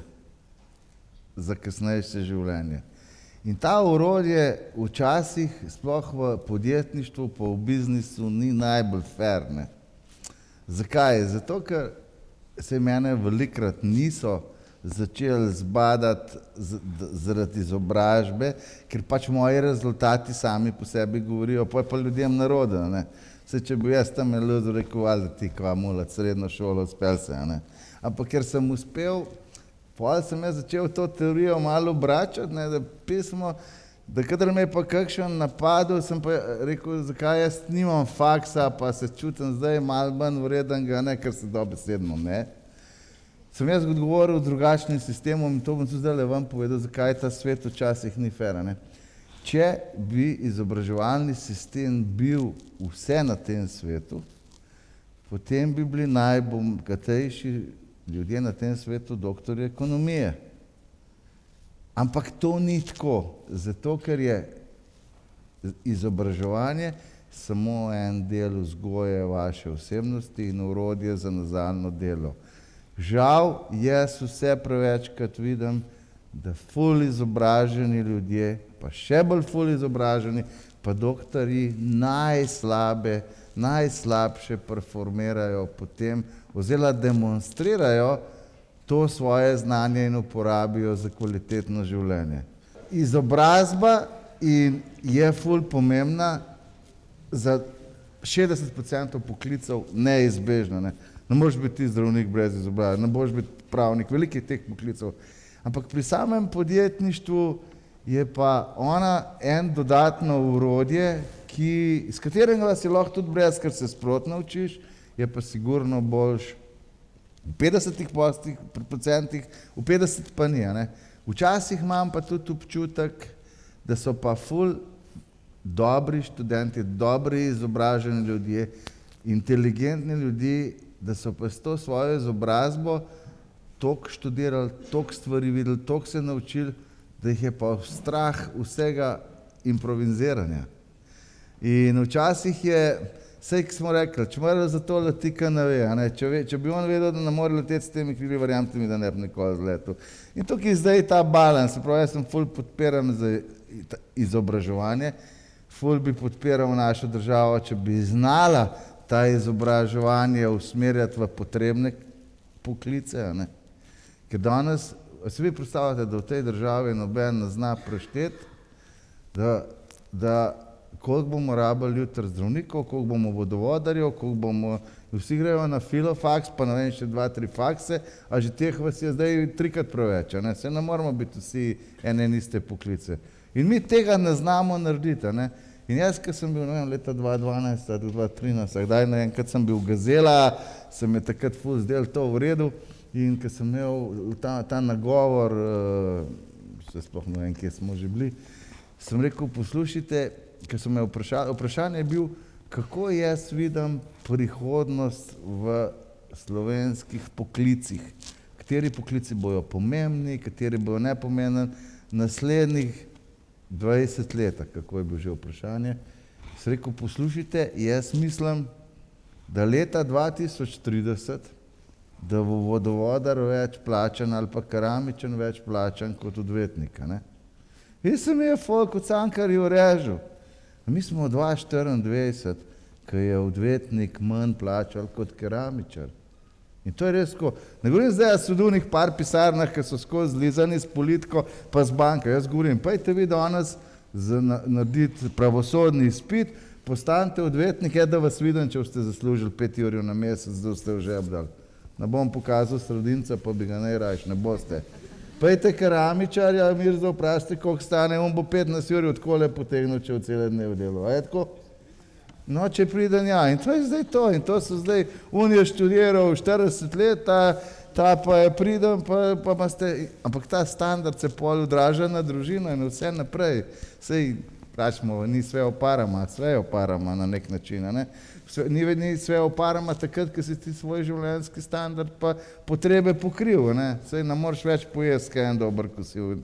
za kasnejše življenje. In ta orodje včasih, sploh v podjetništvu pa v biznisu, ni najbolj fair. Ne? Zakaj? Zato, ker se mene velikrat niso začeli zbadati zaradi izobražbe, ker pač moji rezultati sami po sebi govorijo, pa ljudem naroda. Ne? Saj, če bi jaz tam ljudi rekel, da ti kva mulat srednjo šolo, uspel se. Ne? Ampak ker sem uspel, potem sem jaz začel to teorijo malo obračati, ne, da pismo, da kadar me je pa kakšen napadel, sem pa rekel, zakaj jaz nimam faksa, pa se čutim zdaj malo manj vredenega, ne, ker se dobesedno ne. Sem jaz odgovoril drugačnim sistemom in to bom tudi zdaj vam povedal, zakaj ta svet včasih ni fair. Ne. Če bi izobraževalni sistem bil vse na tem svetu, potem bi bili najbogatejši ljudje na tem svetu doktorji ekonomije. Ampak to ni tako, zato ker je izobraževanje samo en del vzgoje vaše osebnosti in orodje za nadaljnje delo. Žal, jaz vse prevečkrat vidim, da ful izobraženi ljudje, pa še bolj ful izobraženi, pa doktorji najslabše performirajo potem oziroma demonstrirajo to svoje znanje in uporabijo za kvalitetno življenje. Izobrazba je ful pomembna za 60% poklicev neizbežna. Ne moreš biti zdravnik brez izobrazbe, ne moreš biti pravnik, veliko je teh poklicev. Ampak pri samem podjetništvu je pa ona en dodatno orodje, s katerega si lahko tudi brez, ker se sprotno učiš, je pa sigurno boljš v 50%, v 50 pa ni. Ne? V Včasih imam pa tudi občutek, da so pa ful dobri študenti, dobri izobraženi ljudje, inteligentni ljudje, da so pa s to svojo izobrazbo toliko študirali, toliko stvari videli, toliko se naučili, da jih je pa strah vsega improviziranja. In včasih je, sej, ki smo rekli, če mora za to leti KNV, če bi on vedel, da ne more leteti s temi krili, verjamte mi, da ne bi nikoli zletel. In tukaj zdaj ta balans, se pravi, jaz sem ful podpiram za izobraževanje, ful bi podpiral našo državo, če bi znala ta izobraževanje usmerjati v potrebne poklice, Ker danes, se vi predstavljate, da v tej državi noben ne zna prešteti, da koliko bomo rabili jutri zdravnikov, koliko bomo vodovodarjev, koliko bomo, vsi grejo na filofaks, pa ne vem, še 2-3 fakse, a že teh vas je zdaj 3-krat preveč, Se ne moramo biti vsi ene in iste poklice. In mi tega ne znamo narediti, In jaz, ko sem bil, ne vem, leta 2012, 2013, kdaj ne vem, kad sem bil Gazela, sem je takrat ful zdel to v redu, in ko sem imel ta nagovor, se sploh ne vem, kje smo že bili, sem rekel, poslušajte, ker so me vprašanje je bil, kako jaz vidim prihodnost v slovenskih poklicih, kateri poklici bojo pomembni, kateri bojo nepomembni, naslednjih 20 let, kako je bilo že vprašanje. Sem rekel, poslušajte, jaz mislim, da leta 2030, da bo vodovodar več plačan ali pa keramičen več plačan kot odvetnika. In se mi je folk v Cankarju režil. Mi smo 2024, ko je odvetnik manj plačal kot keramičar. In to je res tako. Ne govorim zdaj, da so v unih par pisarnah, ki so skozi zlizani s politiko pa z banko. Jaz govorim, pejte vi danes narediti pravosodni izpit, postanite odvetnik, da vas vidim, če ste zaslužili 5 ur na mesec, da ste v žebdali. Ne bom pokazal sredinca, pa bi ga najrajš, ne boste. Pejte keramičarja, Mirzo, vprašajte, koliko stane, on bo 15 ur od kole potegnil, če v cele dnev delo. A je tako? No, če priden, ja. In to je zdaj to. In to so zdaj, on je študiral 40 let, ta pa je priden, pa ima ste, ampak ta standard se pol odraža na družino in vse naprej. Sej, pračemo, ni sve oparama, sve oparama na nek način, Ni sve oparama takrat, ko si ti svoj življenjski standard pa potrebe pokril, Sej ne moreš več pojesti, kaj en dober kosil.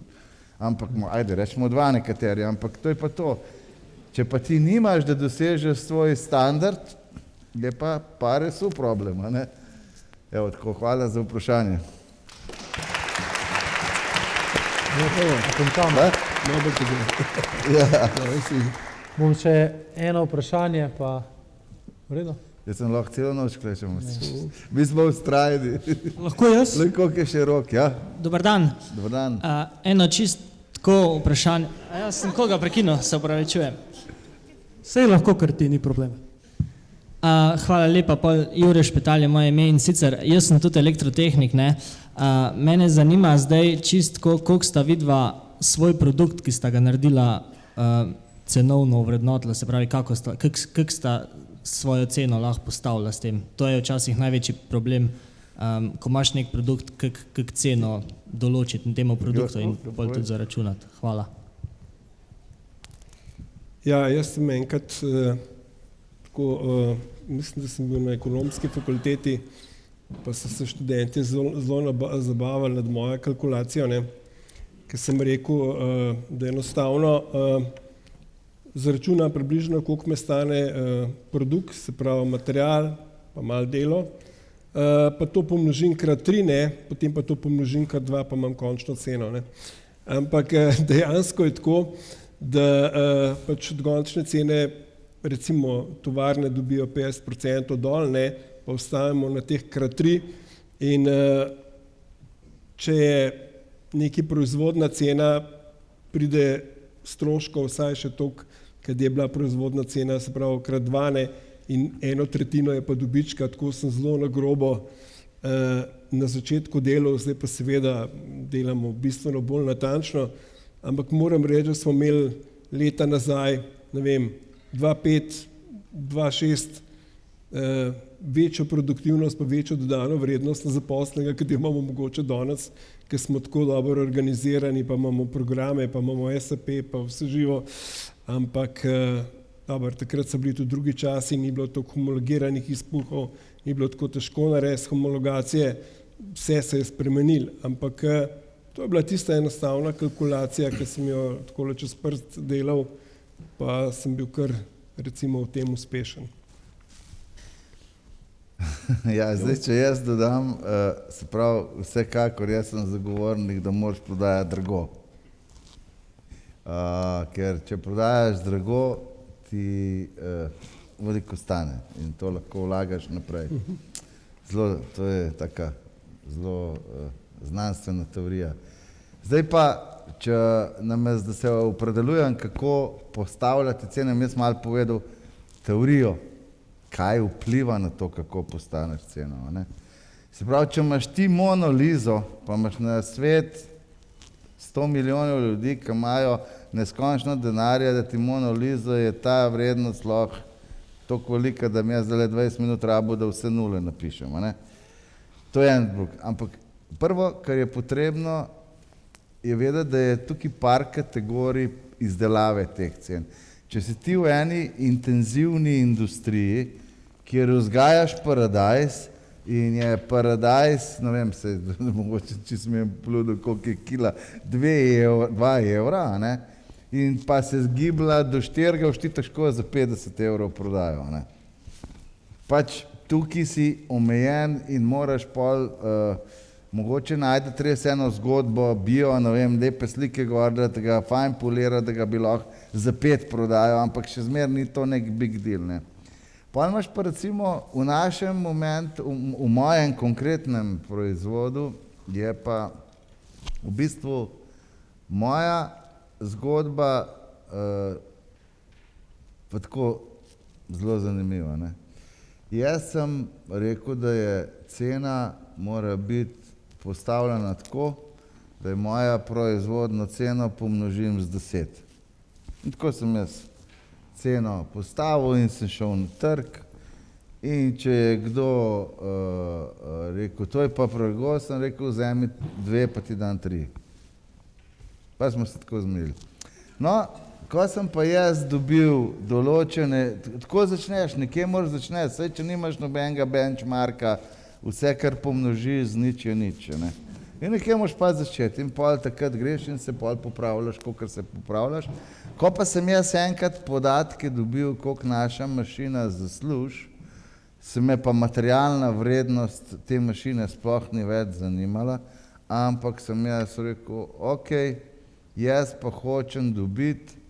Ampak, ajde, rečemo 2 nekateri, ampak to je pa to. Če pa ti nimaš, da dosežeš svoj standard, je pa pare so problem, Evo, tako, hvala za vprašanje. Bom še eno vprašanje, pa v redu? Jaz sem lahko celo noč klečem. Mi smo vztrajni. Lahko jaz? Koliko je še rok, ja? Dobar dan. Dobar dan. Eno čistko vprašanje. Jaz sem koga prekinil, se opravičujem. Sej lahko, ker ti ni problema. Hvala lepa, Jure Špetal je moje ime in sicer jaz sem tudi elektrotehnik. Mene zanima zdaj čistko, koliko sta vidva svoj produkt, ki sta ga naredila, cenovno vrednotila, se pravi, kako sta svojo ceno lahko postavila s tem. To je včasih največji problem, ko imaš nek produkt, kak ceno določiti na temu produktu in pol tudi zaračunati. Hvala. Ja, jaz sem enkrat, mislim, da sem bil na ekonomski fakulteti, pa so se študenti zelo zabavali nad mojo kalkulacijo, ker sem rekel, da enostavno zaračuna približno, koliko me stane produkt, se pravi material, pa malo delo, pa to pomnožim krat 3, potem pa to pomnožim krat 2, pa imam končno ceno. Ampak dejansko je tako, da pač od končne cene, recimo tovarne dobijo 50% dol, pa ostavimo na teh krat 3 in če je neki proizvodna cena, pride stroškov vsaj še toliko, kad je bila proizvodna cena, se pravi krat 2, in 1/3 je pa dobička, tako sem zelo na grobo na začetku delal, zdaj pa seveda delamo bistveno bolj natančno, ampak moram reči, da smo imeli leta nazaj, ne vem, 2005, 2006 večjo produktivnost, pa večjo dodano vrednost na zaposlenega, kot jo imamo mogoče danes, ker smo tako dobro organizirani, pa imamo programe, pa imamo SAP, pa vse živo, ampak dobro, takrat so bili tudi drugi časi, ni bilo toliko homologiranih izpuhov, ni bilo tako težko narediti homologacije, vse se je spremenilo, ampak to je bila tista enostavna kalkulacija, ki sem jo takole čez prst delal, pa sem bil kar recimo v tem uspešen. Ja, zdaj, če jaz dodam, se pravi, vsekakor jaz sem zagovornik, da moraš prodajati drago. Ker če prodajaš drago, ti veliko stane in to lahko vlagaš naprej. To je taka zelo znanstvena teorija. Zdaj pa, če namesto da se opredelujem, kako postavljati cene, jaz malo povedal teorijo, kaj vpliva na to, kako postaneš ceno. Ne? Se pravi, če imaš ti monolizo, pa imaš na svet 100 milijonov ljudi, ki imajo neskončno denarja, da ti monolizo je ta vrednost lahko toliko velika, da mi jaz zdaj 20 minut rabo, da vse nule napišemo. Ne? To je en drug. Ampak prvo, kar je potrebno, je vedeti, da je tukaj par kategorij izdelave teh cen. Če si ti v eni intenzivni industriji, kjer vzgajaš paradajz in je paradajz, ne vem, mogoče če smem pludil, koliko je kila, 2 evra, ne? In pa se zgibla do 4, ti težko za 50 evrov prodajo. Ne? Pač tukaj si omejen in moraš pol, mogoče najti res eno zgodbo, bio, ne vem, lepe slike gor, da ga fajn polira, da ga bi lahko za 5 prodajo, ampak še zmer ni to nek big deal. Ne? Pa imaš pa recimo v našem momentu, v mojem konkretnem proizvodu, je pa v bistvu moja zgodba pa tako zelo zanimiva. Ne? Jaz sem rekel, da je cena mora biti postavljena tako, da je moja proizvodno ceno pomnožim z 10. In tako sem jaz ceno postavil in sem šel na trg. In če je kdo rekel, to je pa predrago, sem rekel, vzemi 2, pa ti dam 3. Pa smo se tako zmenili. No, ko sem pa jaz dobil določene, tako začneš, nekje moraš začneš, saj če nimaš nobenega benchmarka, vse, kar pomnoži z nič je nič. Ne? In nekje moraš pa začeti in pol takrat greš in se pol popravljaš, kolikor se popravljaš. Ko pa sem jaz enkrat podatke dobil, koliko naša mašina zasluži, se me pa materialna vrednost te mašine sploh ni več zanimala, ampak sem jaz rekel, ok, jaz pa hočem dobiti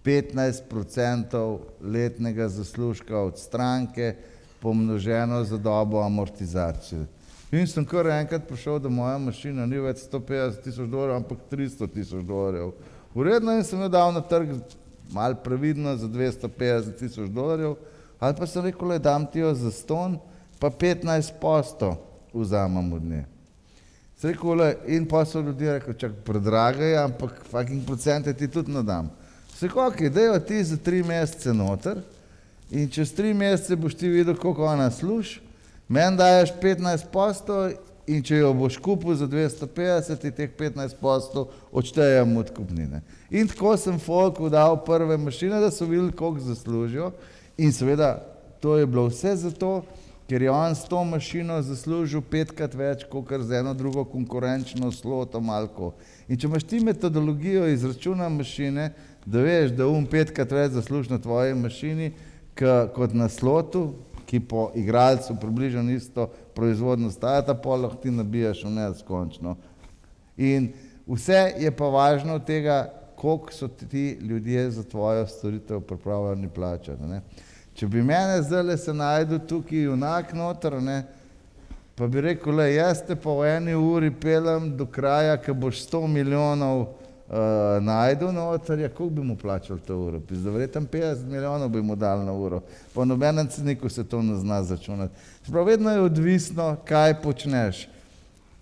15% letnega zaslužka od stranke, pomnoženo za dobo amortizacije. In sem kar enkrat prišel, da moja mašina ni več $150,000, ampak $300,000. Uredno in sem jo dal na trg, malo previdno, za $250,000, ali pa sem rekel, da dam ti jo za ston, pa 15% vzamem od nje. Sem rekel, in pa so ljudje rekli, čak predraga je, ampak fucking procente ti tudi nadam. Sem rekel, ok, dajo ti za 3 mesece noter in čez 3 mesece boš ti videl, koliko ona služi, meni daješ 15% in če jo boš kupil za 250, ti teh 15% odštejem od kupnine. In tako sem folku dal prve mašine, da so videli, koliko zaslužijo. In seveda, to je bilo vse zato, ker je on s to mašino zaslužil 5-krat več, kot z eno drugo konkurenčno sloto malko. In če imaš ti metodologijo izračuna mašine, da veš, da 5-krat več zasluži na tvoji mašini, kot na slotu, ki po igralcu približno isto proizvodno stajata, pol lahko ti nabijaš v neskončno. In vse je pa važno od tega, koliko so ti ljudje za tvojo storitev pripravljeni plačati. Ne? Če bi mene zdaj se najdu tukaj junak noter, ne, pa bi rekel, jaz te pa v 1 uri pelem do kraja, ko boš 100 milijonov najdu noter, koliko bi mu plačali to uro? Verjetno 50 milijonov bi mu dali na uro. Po nobenem ceniku se to ne zna začunati. Sprav, vedno je odvisno, kaj počneš.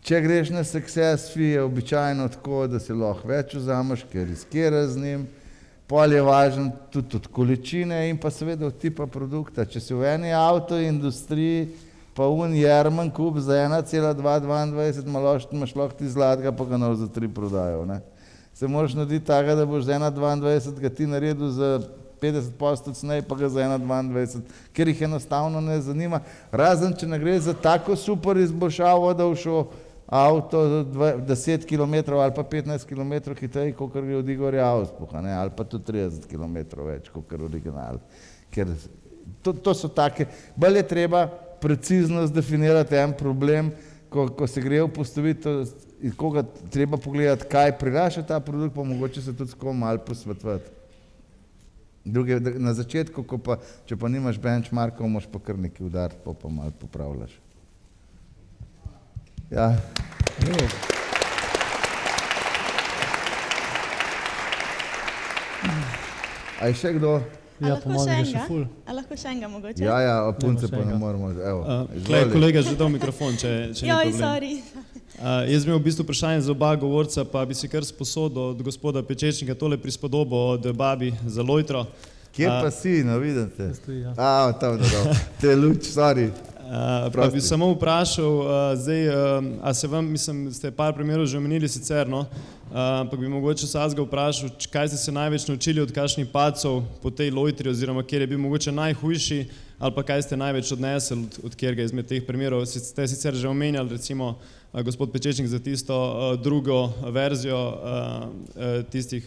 Če greš na success fee, je običajno tako, da si lahko več vzameš, ker riskiraš z njim. Pol je važno tudi od količine in pa seveda od tipa produkta. Če si v eni avtoindustriji, pa Jerman kup za 1,222, imaš lahko ti zlatega, pa ga za 3 prodajo. Ne? Se moraš narediti tako, da boš za 1,22 ga ti naredil za 50% cenej, pa ga za 1,22, ker jih enostavno ne zanima. Razen, če ne gre za tako super izboljšavo, da v šel avto 10 km ali pa 15 km hitreje, kot je od Igorja Auspuha, ne? Ali pa tudi 30 km več, kot je original. Ker to so take, bolj je treba precizno zdefinirati en problem, ko se gre v postavitev, koga treba pogledati, kaj prinaša ta produkt, pa mogoče se tudi s kom malo posvetovati. Na začetku, če pa nimaš benchmarkov, moraš pa kar nekaj udariti, pa malo popravljaš. Ja. A je še kdo? Ja, po mojem je še ful. A lahko še enega mogoče? Ja, punce pa ne moramo. Kolega, že dal mikrofon, če ni problem. Sorry. Jaz bi imel v bistvu vprašanje za oba govorca, pa bi si kar sposodil od gospoda Pečečnika tole prispodobo od babi za lojtro. Kje pa si, no vidim te? Ja. Tam da. Te luč, sorry. Pa bi samo vprašal, zdaj, a se vam, mislim, ste par primerov že omenili sicer, no, ampak bi mogoče vsakega vprašal, kaj ste se največ naučili od kakšnih padcev po tej lojtri, oziroma kjer je bil mogoče najhujši, ali pa kaj ste največ odnesli od kjerga izmed teh primerov. Ste sicer že omenjali, recimo, gospod Pečečnik, za tisto drugo verzijo tistih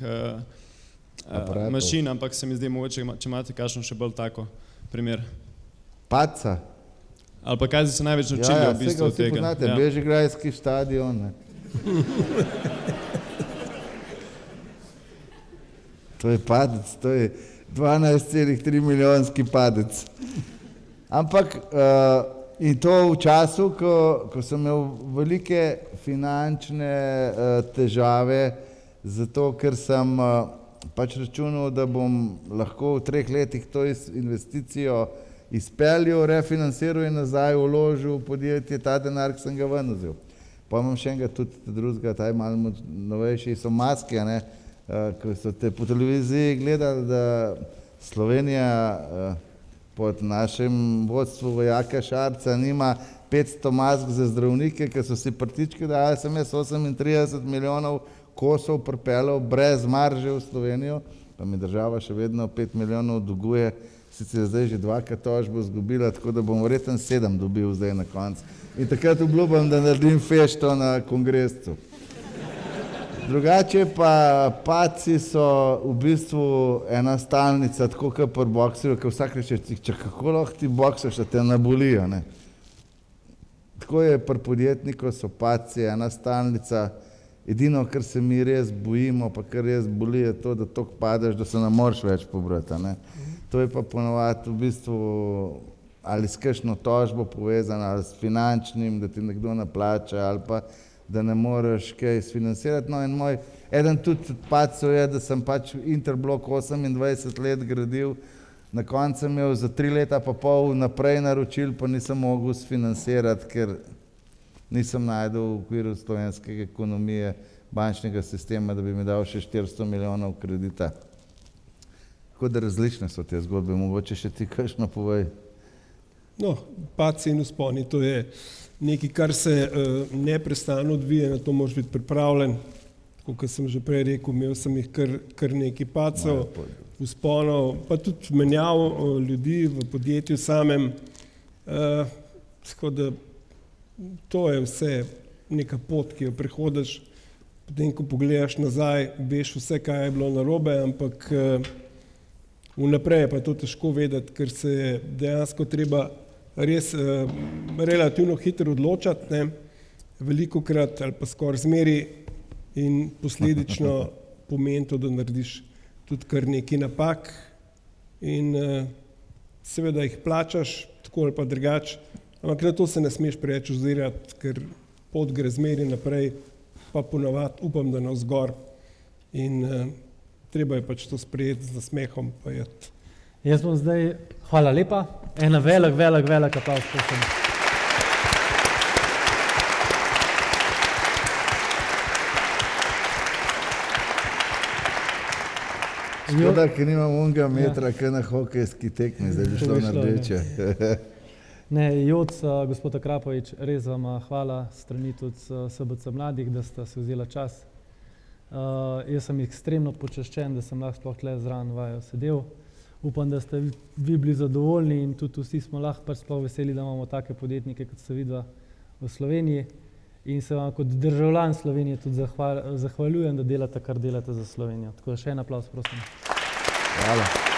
mašin, ampak se mi zdi mogoče, če imate kakšno še bolj tako primer. Padca? Ali pa kaj ste se največ naučili v bistvu od tega? Vsi poznate, Bežigrajski stadion. To je padec, to je 12,3 milijonski padec. Ampak in to v času, ko sem imel velike finančne težave, zato ker sem pač računal, da bom lahko v 3 letih to investicijo izpeljal, refinanciral in nazaj vložil v podjetje, ta denar, ki sem ga ven vzel. Pa imam še enega tudi drugega, ta je malo novejši, so maske, ne, ko so te po televiziji gledali, da Slovenija pod našim vodstvom vojaka Šarca nima 500 mask za zdravnike, ki so si prtički dali, sem jaz 38 milijonov kosov pripeljal brez marže v Slovenijo, pa mi država še vedno 5 milijonov dolguje, sicer zdaj že 2krat tožbo izgubila, tako da bom verjetno 7 dobil zdaj na koncu. In takrat obljubim, da naredim fešto na kongresu. Drugače pa padci so v bistvu ena stalnica, tako kot pri bokserju, ker vsak reče, kako lahko ti boksaš, da te nabolijo, ne. Tako je pri podjetniku, so padci ena stalnica. Edino, kar se mi res bojimo, pa kar res boli, je to, da toliko padeš, da se ne moreš več pobrati, ne. To je pa ponovadi v bistvu ali s kakšno tožbo povezano, ali s finančnim, da ti nekdo naplača, ali pa da ne moreš kaj sfinancirati. No in eden tudi padcev je, da sem pač Interblok 28 let gradil, na koncu sem imel za 3 leta pa pol naprej naročil, pa nisem mogel sfinancirati, ker nisem najdel v okviru slovenske ekonomije bančnega sistema, da bi mi dal še 400 milijonov kredita. Tako da različne so te zgodbe, mogoče še ti kakšno povej. No, padci in vzponi, to je nekaj, kar se neprestano odvija, na to moraš biti pripravljen. Tako, kot sem že prej rekel, imel sem jih kar nekaj padcev, vzponov, pa tudi menjav ljudi v podjetju samem. Tako da to je vse neka pot, ki jo prehodiš, potem, ko pogledaš nazaj, veš vse, kaj je bilo narobe, ampak vnaprej je pa to težko vedeti, ker se je dejansko treba res relativno hitro odločati, ne, velikokrat ali pa skoraj zmeri in posledično pomeni to, da narediš tudi kar nekaj napak in seveda jih plačaš tako ali pa drugače, ampak na to se ne smeš preveč ozirati, ker pot gre zmeri naprej, pa ponavadi upam, da navzgor in treba je pač to sprejeti z nasmehom pa jeti. Jaz bom zdaj, hvala lepa, ena velik aplavz, prosim. Škoda, ker nimam onega metra, kaj na hokejski tekmi, zdaj bi šlo na rdeče. Ne, Joc, gospod Akrapovič, res vam hvala strani tudi SBC mladih, da ste se vzela čas. Jaz sem ekstremno počaščen, da sem lahko sploh tle zraven vaju sedel. Upam, da ste vi bili zadovoljni in tudi vsi smo lahko pač sploh veseli, da imamo take podjetnike, kot ste vidva v Sloveniji. In se vam kot državljan Slovenije tudi zahvaljujem, da delate, kar delate za Slovenijo. Tako da še en aplavz, prosim. Hvala.